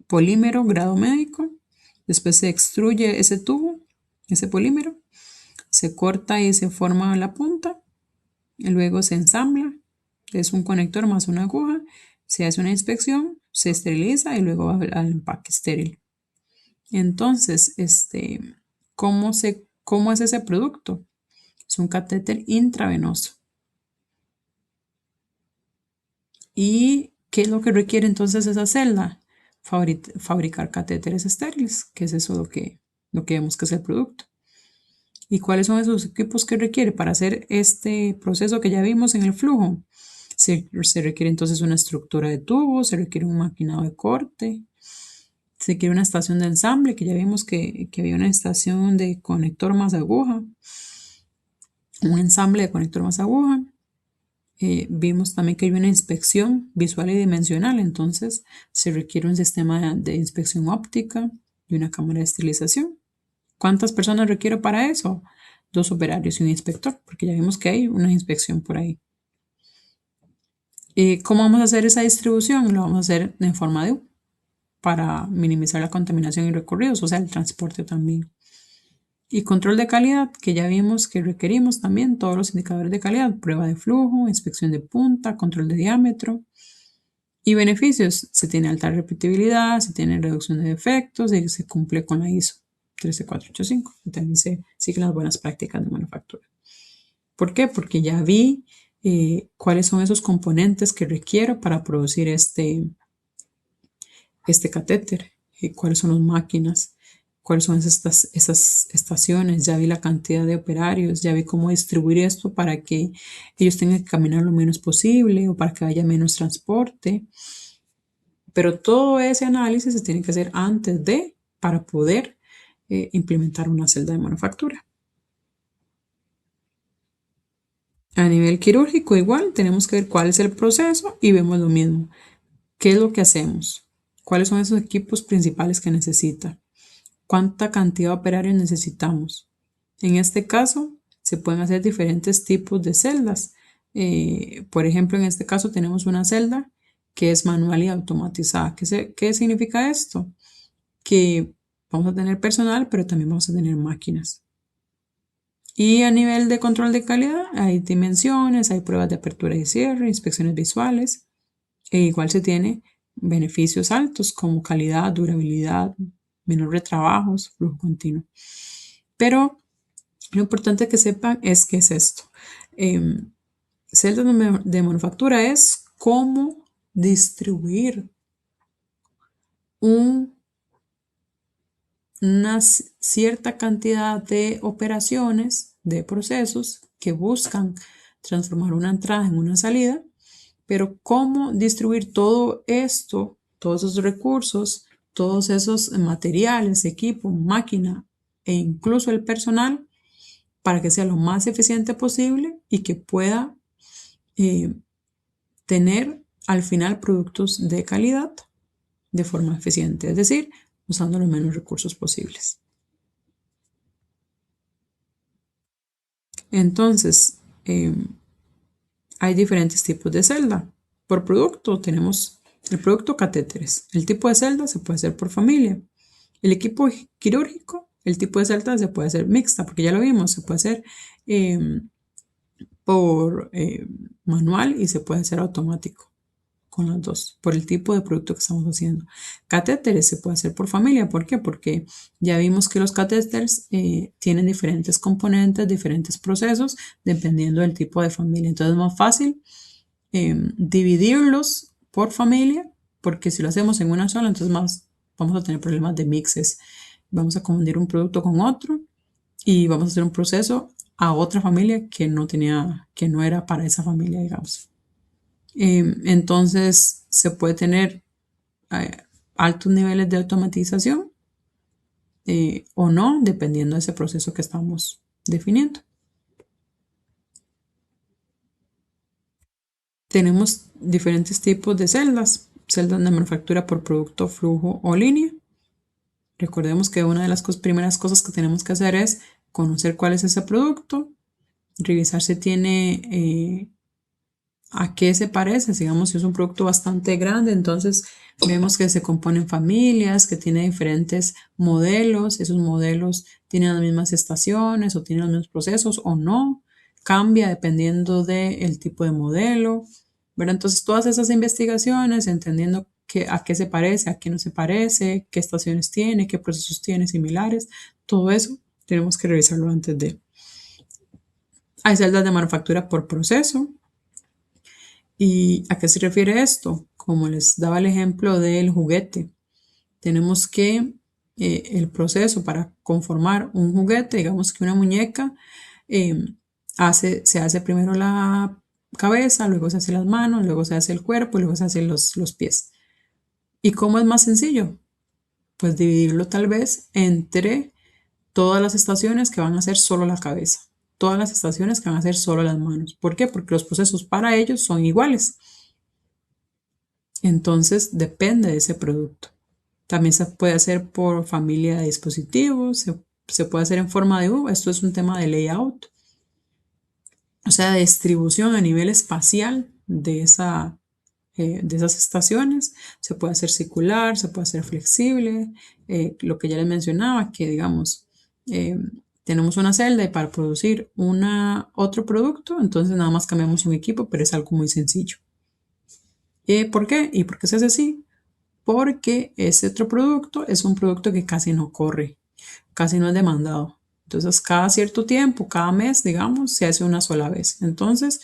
polímero grado médico. Después se extruye ese tubo, ese polímero, se corta y se forma la punta. Y luego se ensambla, es un conector más una aguja. Se hace una inspección, se esteriliza y luego va al empaque estéril. Entonces, ¿cómo es ese producto? Es un catéter intravenoso. ¿Y qué es lo que requiere entonces esa celda? Fabricar catéteres estériles, que es eso lo que vemos que es el producto. ¿Y cuáles son esos equipos que requiere para hacer este proceso que ya vimos en el flujo? Se requiere entonces una estructura de tubos, se requiere un maquinado de corte, se requiere una estación de ensamble, que ya vimos que había una estación de conector más aguja, un ensamble de conector más aguja. Vimos también que hay una inspección visual y dimensional, entonces se requiere un sistema de inspección óptica y una cámara de esterilización. ¿Cuántas personas requiero para eso? 2 operarios y un inspector, porque ya vimos que hay una inspección por ahí. ¿Cómo vamos a hacer esa distribución? Lo vamos a hacer en forma de U para minimizar la contaminación y recorridos, o sea, el transporte también. Y control de calidad, que ya vimos que requerimos también todos los indicadores de calidad, prueba de flujo, inspección de punta, control de diámetro. Y beneficios, se tiene alta repetibilidad, se tiene reducción de defectos y se cumple con la ISO 13485 y también se siguen las buenas prácticas de manufactura. ¿Por qué? Porque ya vi cuáles son esos componentes que requiero para producir este catéter, cuáles son las máquinas, cuáles son esas estaciones, ya vi la cantidad de operarios, ya vi cómo distribuir esto para que ellos tengan que caminar lo menos posible o para que haya menos transporte. Pero todo ese análisis se tiene que hacer antes para poder implementar una celda de manufactura. A nivel quirúrgico igual tenemos que ver cuál es el proceso y vemos lo mismo. ¿Qué es lo que hacemos? ¿Cuáles son esos equipos principales que necesita? ¿Cuánta cantidad de operarios necesitamos? En este caso, se pueden hacer diferentes tipos de celdas. Por ejemplo, en este caso tenemos una celda que es manual y automatizada. ¿Qué significa esto? Que vamos a tener personal, pero también vamos a tener máquinas. Y a nivel de control de calidad, hay dimensiones, hay pruebas de apertura y cierre, inspecciones visuales. E igual se tiene beneficios altos como calidad, durabilidad, menor retrabajos, flujo continuo. Pero lo importante que sepan es qué es esto. Celdas de manufactura es cómo distribuir una cierta cantidad de operaciones, de procesos que buscan transformar una entrada en una salida, pero cómo distribuir todo esto, todos esos recursos, todos esos materiales, equipo, máquina e incluso el personal para que sea lo más eficiente posible y que pueda tener al final productos de calidad de forma eficiente, es decir, usando los menos recursos posibles. Entonces, hay diferentes tipos de celda. Por producto tenemos el producto catéteres. El tipo de celda se puede hacer por familia. El equipo quirúrgico, el tipo de celda se puede hacer mixta, porque ya lo vimos, se puede hacer por manual y se puede hacer automático con las dos, por el tipo de producto que estamos haciendo. Catéteres se puede hacer por familia, ¿por qué? Porque ya vimos que los catéteres tienen diferentes componentes, diferentes procesos, dependiendo del tipo de familia. Entonces es más fácil dividirlos por familia, porque si lo hacemos en una sola, entonces más vamos a tener problemas de mixes. Vamos a confundir un producto con otro y vamos a hacer un proceso a otra familia que no era para esa familia, digamos. Entonces se puede tener eh, altos niveles de automatización o no, dependiendo de ese proceso que estamos definiendo. Tenemos diferentes tipos de celdas de manufactura por producto, flujo o línea. Recordemos que una de las primeras cosas que tenemos que hacer es conocer cuál es ese producto, revisar si tiene a qué se parece. Digamos, si es un producto bastante grande, entonces vemos que se componen familias, que tiene diferentes modelos. Esos modelos tienen las mismas estaciones o tienen los mismos procesos o no. Cambia dependiendo del tipo de modelo. ¿Verdad? Entonces, todas esas investigaciones, entendiendo a qué se parece, a qué no se parece, qué estaciones tiene, qué procesos tiene similares, todo eso tenemos que revisarlo antes de. Hay celdas de manufactura por proceso. ¿Y a qué se refiere esto? Como les daba el ejemplo del juguete. Tenemos que el proceso para conformar un juguete, digamos que una muñeca, eh, se hace primero la cabeza, luego se hace las manos, luego se hace el cuerpo y luego se hacen los pies. ¿Y cómo es más sencillo? Pues dividirlo tal vez entre todas las estaciones que van a ser solo la cabeza, todas las estaciones que van a ser solo las manos. ¿Por qué? Porque los procesos para ellos son iguales. Entonces depende de ese producto. También se puede hacer por familia de dispositivos, se puede hacer en forma de U. Esto es un tema de layout, o sea, de distribución a nivel espacial de esas estaciones. Se puede hacer circular, se puede hacer flexible. Lo que ya les mencionaba, que digamos, eh, tenemos una celda y para producir otro producto, entonces nada más cambiamos un equipo, pero es algo muy sencillo. ¿Por qué? ¿Y por qué se hace así? Porque ese otro producto es un producto que casi no corre, casi no es demandado. Entonces, cada cierto tiempo, cada mes, digamos, se hace una sola vez. Entonces,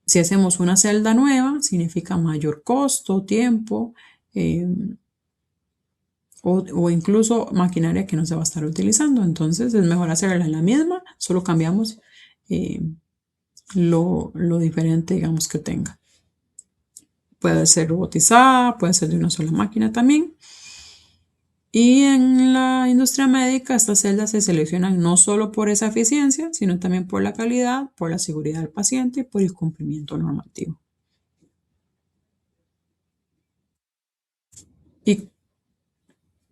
si hacemos una celda nueva, significa mayor costo, tiempo eh, o incluso maquinaria que no se va a estar utilizando. Entonces, es mejor hacerla en la misma, solo cambiamos eh, lo diferente, digamos, que tenga. Puede ser robotizada, puede ser de una sola máquina también. Y en la industria médica, estas celdas se seleccionan no solo por esa eficiencia, sino también por la calidad, por la seguridad del paciente y por el cumplimiento normativo. Y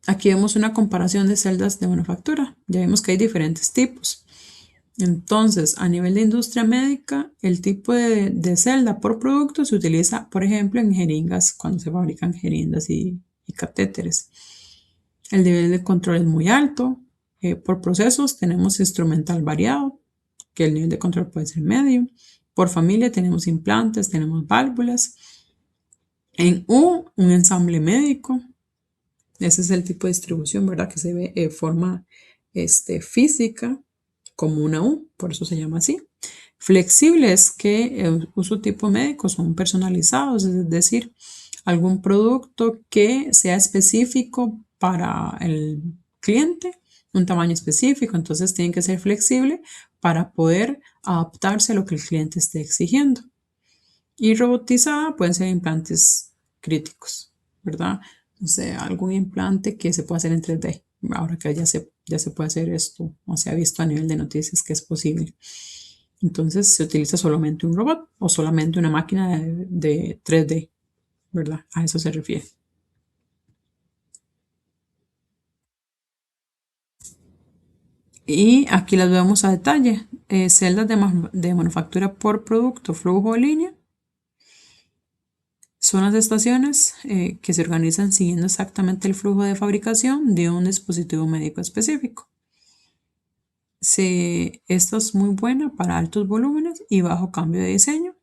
aquí vemos una comparación de celdas de manufactura. Ya vemos que hay diferentes tipos. Entonces, a nivel de industria médica, el tipo de celda por producto se utiliza, por ejemplo, en jeringas, cuando se fabrican jeringas y catéteres. El nivel de control es muy alto. Por procesos tenemos instrumental variado, que el nivel de control puede ser medio. Por familia tenemos implantes, tenemos válvulas. En U, un ensamble médico. Ese es el tipo de distribución, ¿verdad? Que se ve de forma física como una U, por eso se llama así. Flexible es que uso tipo médico son personalizados, es decir, algún producto que sea específico para el cliente, un tamaño específico, entonces tiene que ser flexible para poder adaptarse a lo que el cliente esté exigiendo. Y robotizada pueden ser implantes críticos, ¿verdad? O sea, algún implante que se pueda hacer en 3D. Ahora que ya se puede hacer esto, o se ha visto a nivel de noticias que es posible. Entonces se utiliza solamente un robot o solamente una máquina de 3D, ¿verdad? A eso se refiere. Y aquí las vemos a detalle. Celdas de manufactura por producto, flujo o línea. Son las estaciones que se organizan siguiendo exactamente el flujo de fabricación de un dispositivo médico específico. Esta es muy buena para altos volúmenes y bajo cambio de diseño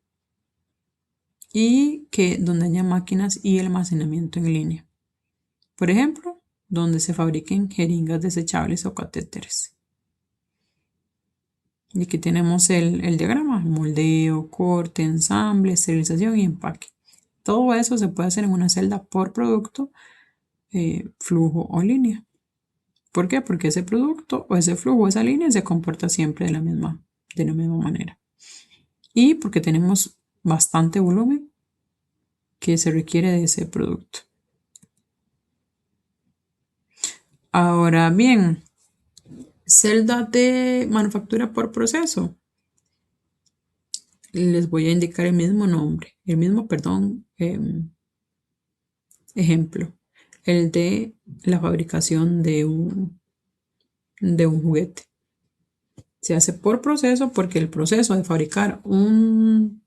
y que donde haya máquinas y almacenamiento en línea. Por ejemplo, donde se fabriquen jeringas desechables o catéteres. Y aquí tenemos el diagrama: moldeo, corte, ensamble, esterilización y empaque. Todo eso se puede hacer en una celda por producto, flujo o línea. ¿Por qué? Porque ese producto o ese flujo o esa línea se comporta siempre de la misma manera. Y porque tenemos bastante volumen que se requiere de ese producto. Ahora bien, celda de manufactura por proceso. Les voy a indicar el mismo nombre, ejemplo, el de la fabricación de un juguete. Se hace por proceso porque el proceso de fabricar una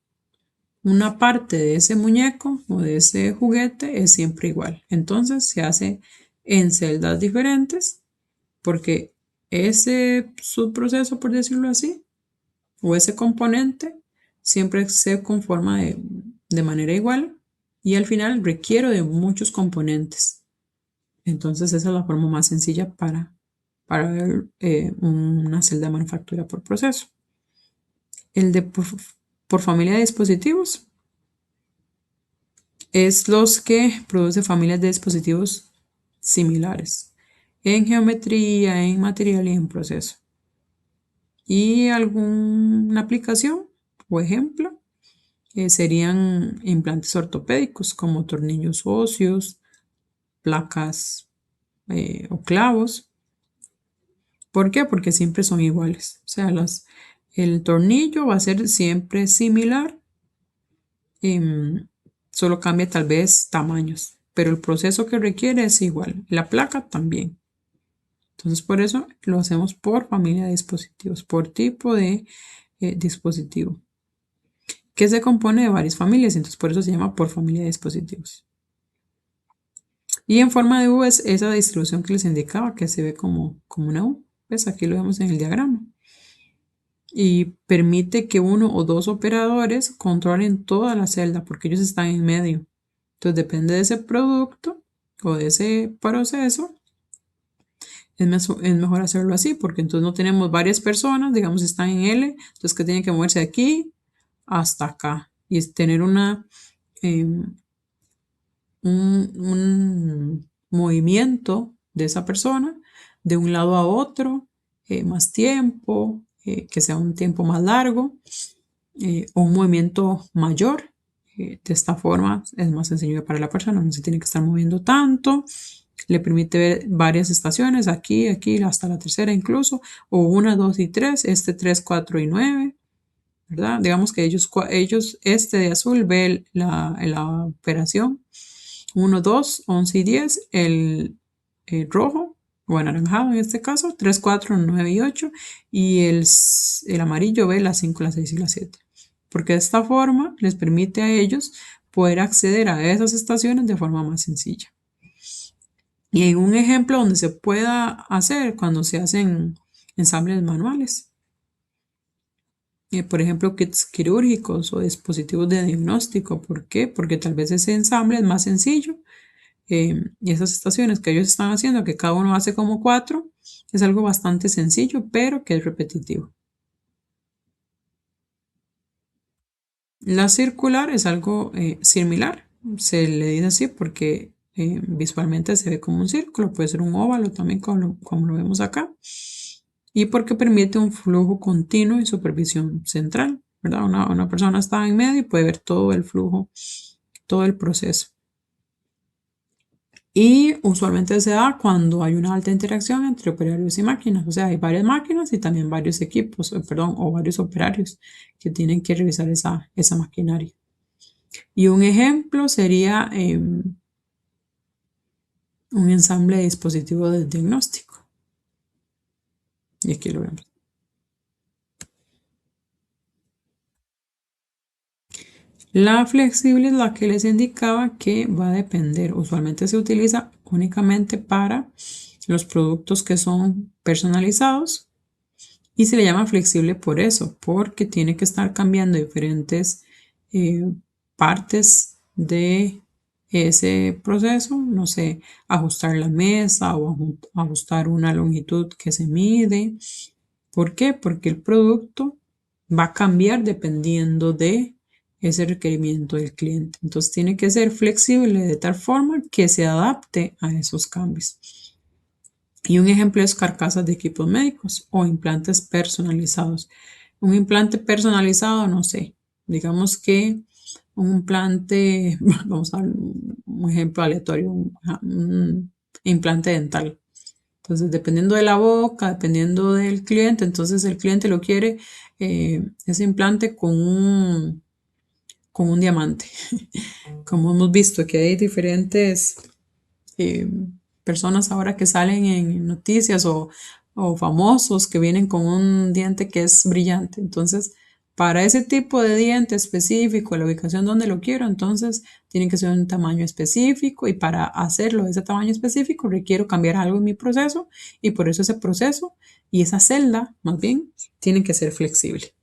parte de ese muñeco o de ese juguete es siempre igual. Entonces se hace en celdas diferentes porque ese subproceso, por decirlo así, o ese componente siempre se conforma de manera igual y al final requiero de muchos componentes. Entonces esa es la forma más sencilla para ver una celda de manufactura por proceso. El de por familia de dispositivos es los que produce familias de dispositivos similares en geometría, en material y en proceso. Y alguna aplicación o ejemplo serían implantes ortopédicos como tornillos óseos, placas o clavos. ¿Por qué? Porque siempre son iguales. O sea, el tornillo va a ser siempre similar, solo cambia tal vez tamaños, pero el proceso que requiere es igual. La placa también. Entonces, por eso lo hacemos por familia de dispositivos, por tipo de dispositivo, que se compone de varias familias. Entonces, por eso se llama por familia de dispositivos. Y en forma de U es esa distribución que les indicaba, que se ve como una U. Pues aquí lo vemos en el diagrama. Y permite que uno o dos operadores controlen toda la celda porque ellos están en medio. Entonces depende de ese producto o de ese proceso. Es mejor hacerlo así porque entonces no tenemos varias personas, digamos están en L, entonces que tienen que moverse de aquí hasta acá y es tener un movimiento de esa persona de un lado a otro, más tiempo, que sea un tiempo más largo o un movimiento mayor. De esta forma es más sencillo para la persona, no se tiene que estar moviendo tanto. Le permite ver varias estaciones, aquí, aquí, hasta la tercera incluso, o 1, 2 y 3, 3, 4 y 9, ¿verdad? Digamos que ellos este de azul ve la operación 1, 2, 11 y 10, el rojo o anaranjado en este caso, 3, 4, 9 y 8, y el amarillo ve las 5, las 6 y las 7. Porque de esta forma les permite a ellos poder acceder a esas estaciones de forma más sencilla. Y hay un ejemplo donde se pueda hacer cuando se hacen ensambles manuales. Por ejemplo, kits quirúrgicos o dispositivos de diagnóstico. ¿Por qué? Porque tal vez ese ensamble es más sencillo. Y esas estaciones que ellos están haciendo, que cada uno hace como 4, es algo bastante sencillo, pero que es repetitivo. La circular es algo similar. Se le dice así porque visualmente se ve como un círculo, puede ser un óvalo también como lo vemos acá. Y porque permite un flujo continuo y supervisión central, ¿verdad? Una persona está en medio y puede ver todo el flujo, todo el proceso. Y usualmente se da cuando hay una alta interacción entre operarios y máquinas, o sea, hay varias máquinas y también varios equipos, perdón, o varios operarios que tienen que revisar esa maquinaria. Y un ejemplo sería un ensamble de dispositivos de diagnóstico. Y aquí lo vemos. La flexible es la que les indicaba que va a depender. Usualmente se utiliza únicamente para los productos que son personalizados y se le llama flexible por eso, porque tiene que estar cambiando diferentes partes de ese proceso, no sé, ajustar la mesa o ajustar una longitud que se mide. ¿Por qué? Porque el producto va a cambiar dependiendo de ese requerimiento del cliente. Entonces tiene que ser flexible de tal forma que se adapte a esos cambios. Y un ejemplo es carcasas de equipos médicos o implantes personalizados. Un implante personalizado, no sé, digamos que un implante, vamos a dar un ejemplo aleatorio, un implante dental. Entonces, dependiendo de la boca, dependiendo del cliente, entonces el cliente lo quiere ese implante con un diamante. Como hemos visto que hay diferentes eh, personas ahora que salen en noticias o famosos que vienen con un diente que es brillante. Entonces, para ese tipo de diente específico, la ubicación donde lo quiero, entonces tiene que ser un tamaño específico y para hacerlo de ese tamaño específico requiero cambiar algo en mi proceso y por eso ese proceso y esa celda, más bien, tienen que ser flexible.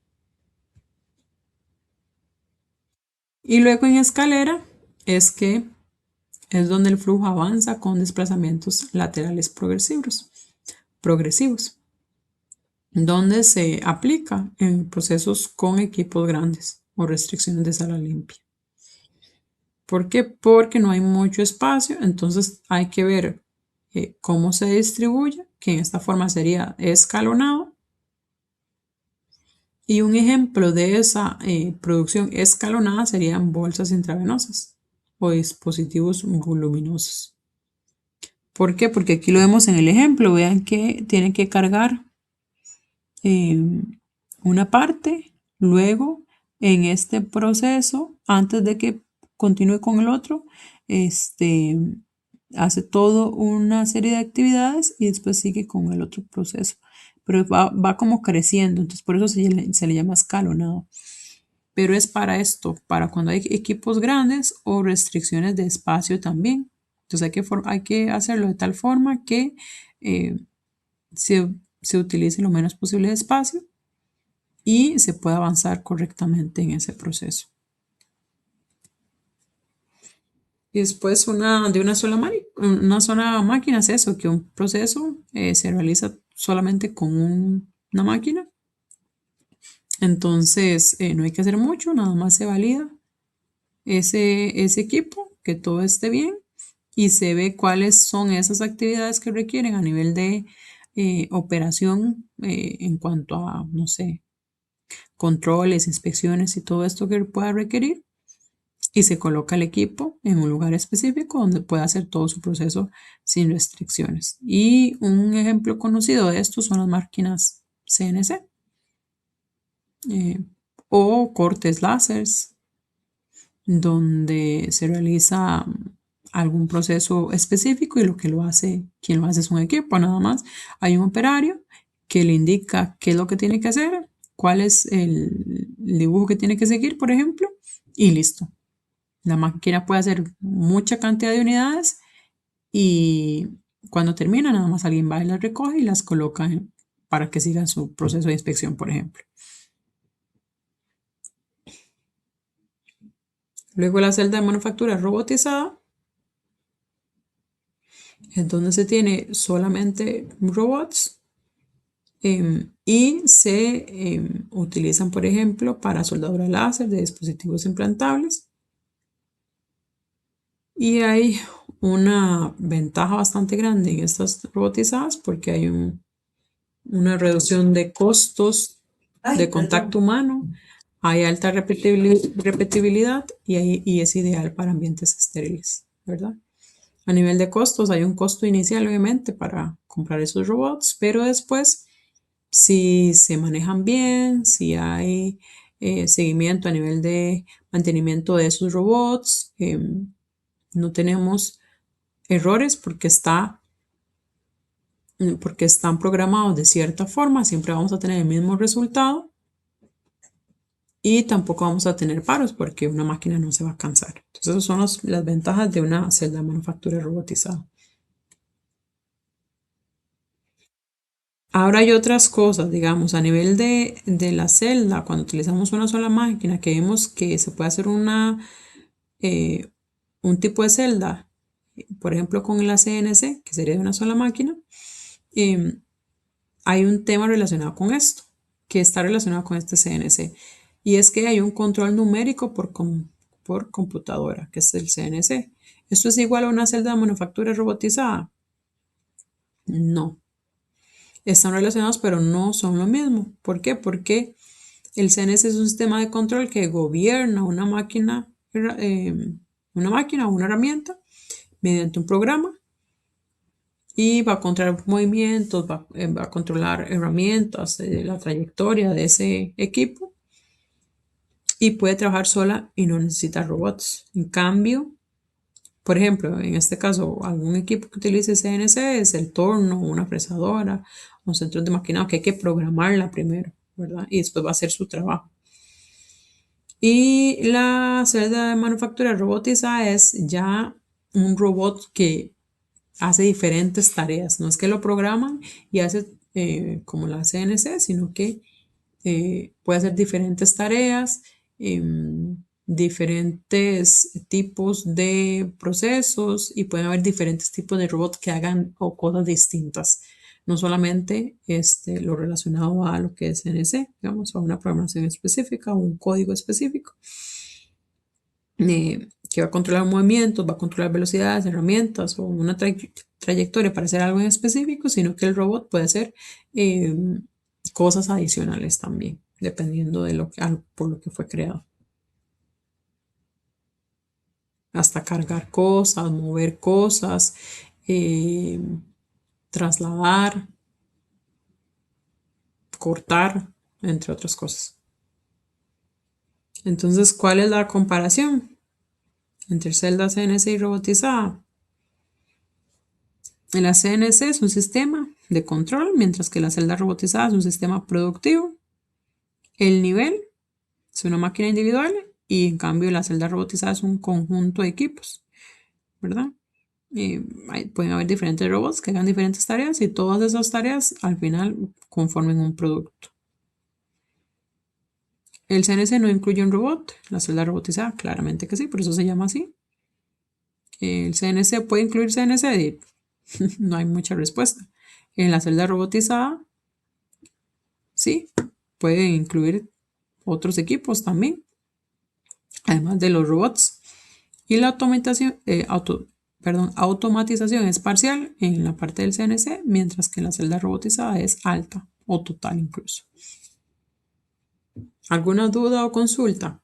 Y luego en escalera es que es donde el flujo avanza con desplazamientos laterales progresivos, donde se aplica en procesos con equipos grandes o restricciones de sala limpia. ¿Por qué? Porque no hay mucho espacio, entonces hay que ver cómo se distribuye, que en esta forma sería escalonado. Y un ejemplo de esa producción escalonada serían bolsas intravenosas o dispositivos voluminosos. ¿Por qué? Porque aquí lo vemos en el ejemplo. Vean que tienen que cargar una parte, luego en este proceso, antes de que continúe con el otro, hace todo una serie de actividades y después sigue con el otro proceso. Pero va como creciendo, entonces por eso se le llama escalonado. Pero es para esto, para cuando hay equipos grandes o restricciones de espacio también. Entonces hay que hacerlo de tal forma que eh, se, se utilice lo menos posible de espacio y se pueda avanzar correctamente en ese proceso. Y después de una sola máquina es eso, que un proceso se realiza solamente con una máquina. Entonces no hay que hacer mucho, nada más se valida ese equipo, que todo esté bien y se ve cuáles son esas actividades que requieren a nivel de operación en cuanto a, no sé, controles, inspecciones y todo esto que pueda requerir. Y se coloca el equipo en un lugar específico donde pueda hacer todo su proceso sin restricciones. Y un ejemplo conocido de esto son las máquinas CNC o cortes láseres, donde se realiza algún proceso específico y lo que lo hace, quien lo hace es un equipo, nada más. Hay un operario que le indica qué es lo que tiene que hacer, cuál es el dibujo que tiene que seguir, por ejemplo, y listo. La máquina puede hacer mucha cantidad de unidades y cuando termina, nada más alguien va y las recoge y las coloca para que sigan su proceso de inspección, por ejemplo. Luego la celda de manufactura robotizada es donde se tiene solamente robots y se utilizan, por ejemplo, para soldadura láser de dispositivos implantables. Y hay una ventaja bastante grande en estas robotizadas porque hay una reducción de costos de contacto humano, hay alta repetibilidad y es ideal para ambientes estériles, ¿verdad? A nivel de costos, hay un costo inicial, obviamente, para comprar esos robots, pero después, si se manejan bien, si hay seguimiento a nivel de mantenimiento de esos robots, no tenemos errores porque están programados de cierta forma, siempre vamos a tener el mismo resultado y tampoco vamos a tener paros porque una máquina no se va a cansar. Entonces, esas son las ventajas de una celda de manufactura robotizada. Ahora hay otras cosas, digamos, a nivel de la celda, cuando utilizamos una sola máquina, que vemos que se puede hacer eh, un tipo de celda, por ejemplo, con la CNC, que sería de una sola máquina, eh, hay un tema relacionado con esto, que está relacionado con este CNC, y es que hay un control numérico por computadora, que es el CNC. ¿Esto es igual a una celda de manufactura robotizada? No, están relacionados, pero no son lo mismo. ¿Por qué? Porque el CNC es un sistema de control que gobierna una máquina o una herramienta mediante un programa y va a controlar movimientos, va a controlar herramientas, la trayectoria de ese equipo y puede trabajar sola y no necesita robots. En cambio, por ejemplo, en este caso, algún equipo que utilice CNC es el torno, una fresadora, un centro de maquinado que hay que programarla primero, ¿verdad? Y después va a hacer su trabajo. Y la celda de manufactura robotizada es ya un robot que hace diferentes tareas. No es que lo programan y hace como la CNC, sino que puede hacer diferentes tareas, diferentes tipos de procesos y pueden haber diferentes tipos de robots que hagan o cosas distintas. No solamente lo relacionado a lo que es CNC, digamos, a una programación específica o un código específico, que va a controlar movimientos, va a controlar velocidades, herramientas o una trayectoria para hacer algo en específico, sino que el robot puede hacer eh, cosas adicionales también, dependiendo de por lo que fue creado. Hasta cargar cosas, mover cosas, eh, trasladar, cortar, entre otras cosas. Entonces, ¿cuál es la comparación entre celda CNC y robotizada? La CNC es un sistema de control, mientras que la celda robotizada es un sistema productivo. El nivel es una máquina individual y en cambio la celda robotizada es un conjunto de equipos, ¿verdad? Pueden haber diferentes robots que hagan diferentes tareas y todas esas tareas al final conformen un producto. El CNC no incluye un robot, la celda robotizada claramente que sí, por eso se llama así. El CNC puede incluir CNC, no hay mucha respuesta. En la celda robotizada sí, puede incluir otros equipos también, además de los robots. Y la automatización es parcial en la parte del CNC, mientras que en la celda robotizada es alta o total incluso. ¿Alguna duda o consulta?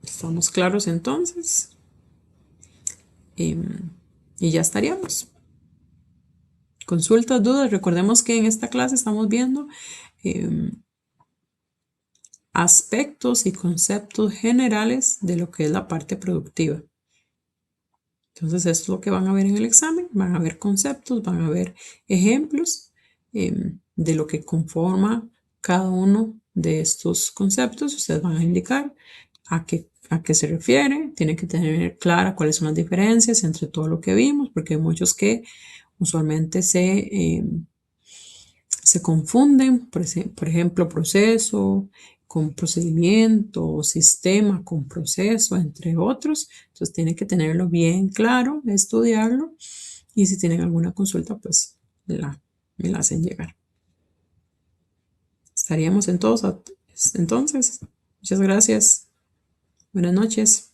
¿Estamos claros entonces? Y ya estaríamos. Consultas, dudas. Recordemos que en esta clase estamos viendo aspectos y conceptos generales de lo que es la parte productiva. Entonces, esto es lo que van a ver en el examen. Van a ver conceptos, van a ver ejemplos de lo que conforma cada uno de estos conceptos. Ustedes van a indicar a qué se refiere. Tienen que tener clara cuáles son las diferencias entre todo lo que vimos, porque hay muchos que usualmente se confunden, por ejemplo, proceso con procedimiento, sistema con proceso, entre otros. Entonces tienen que tenerlo bien claro, estudiarlo y si tienen alguna consulta, pues me la hacen llegar. Estaríamos en todos entonces. Muchas gracias. Buenas noches.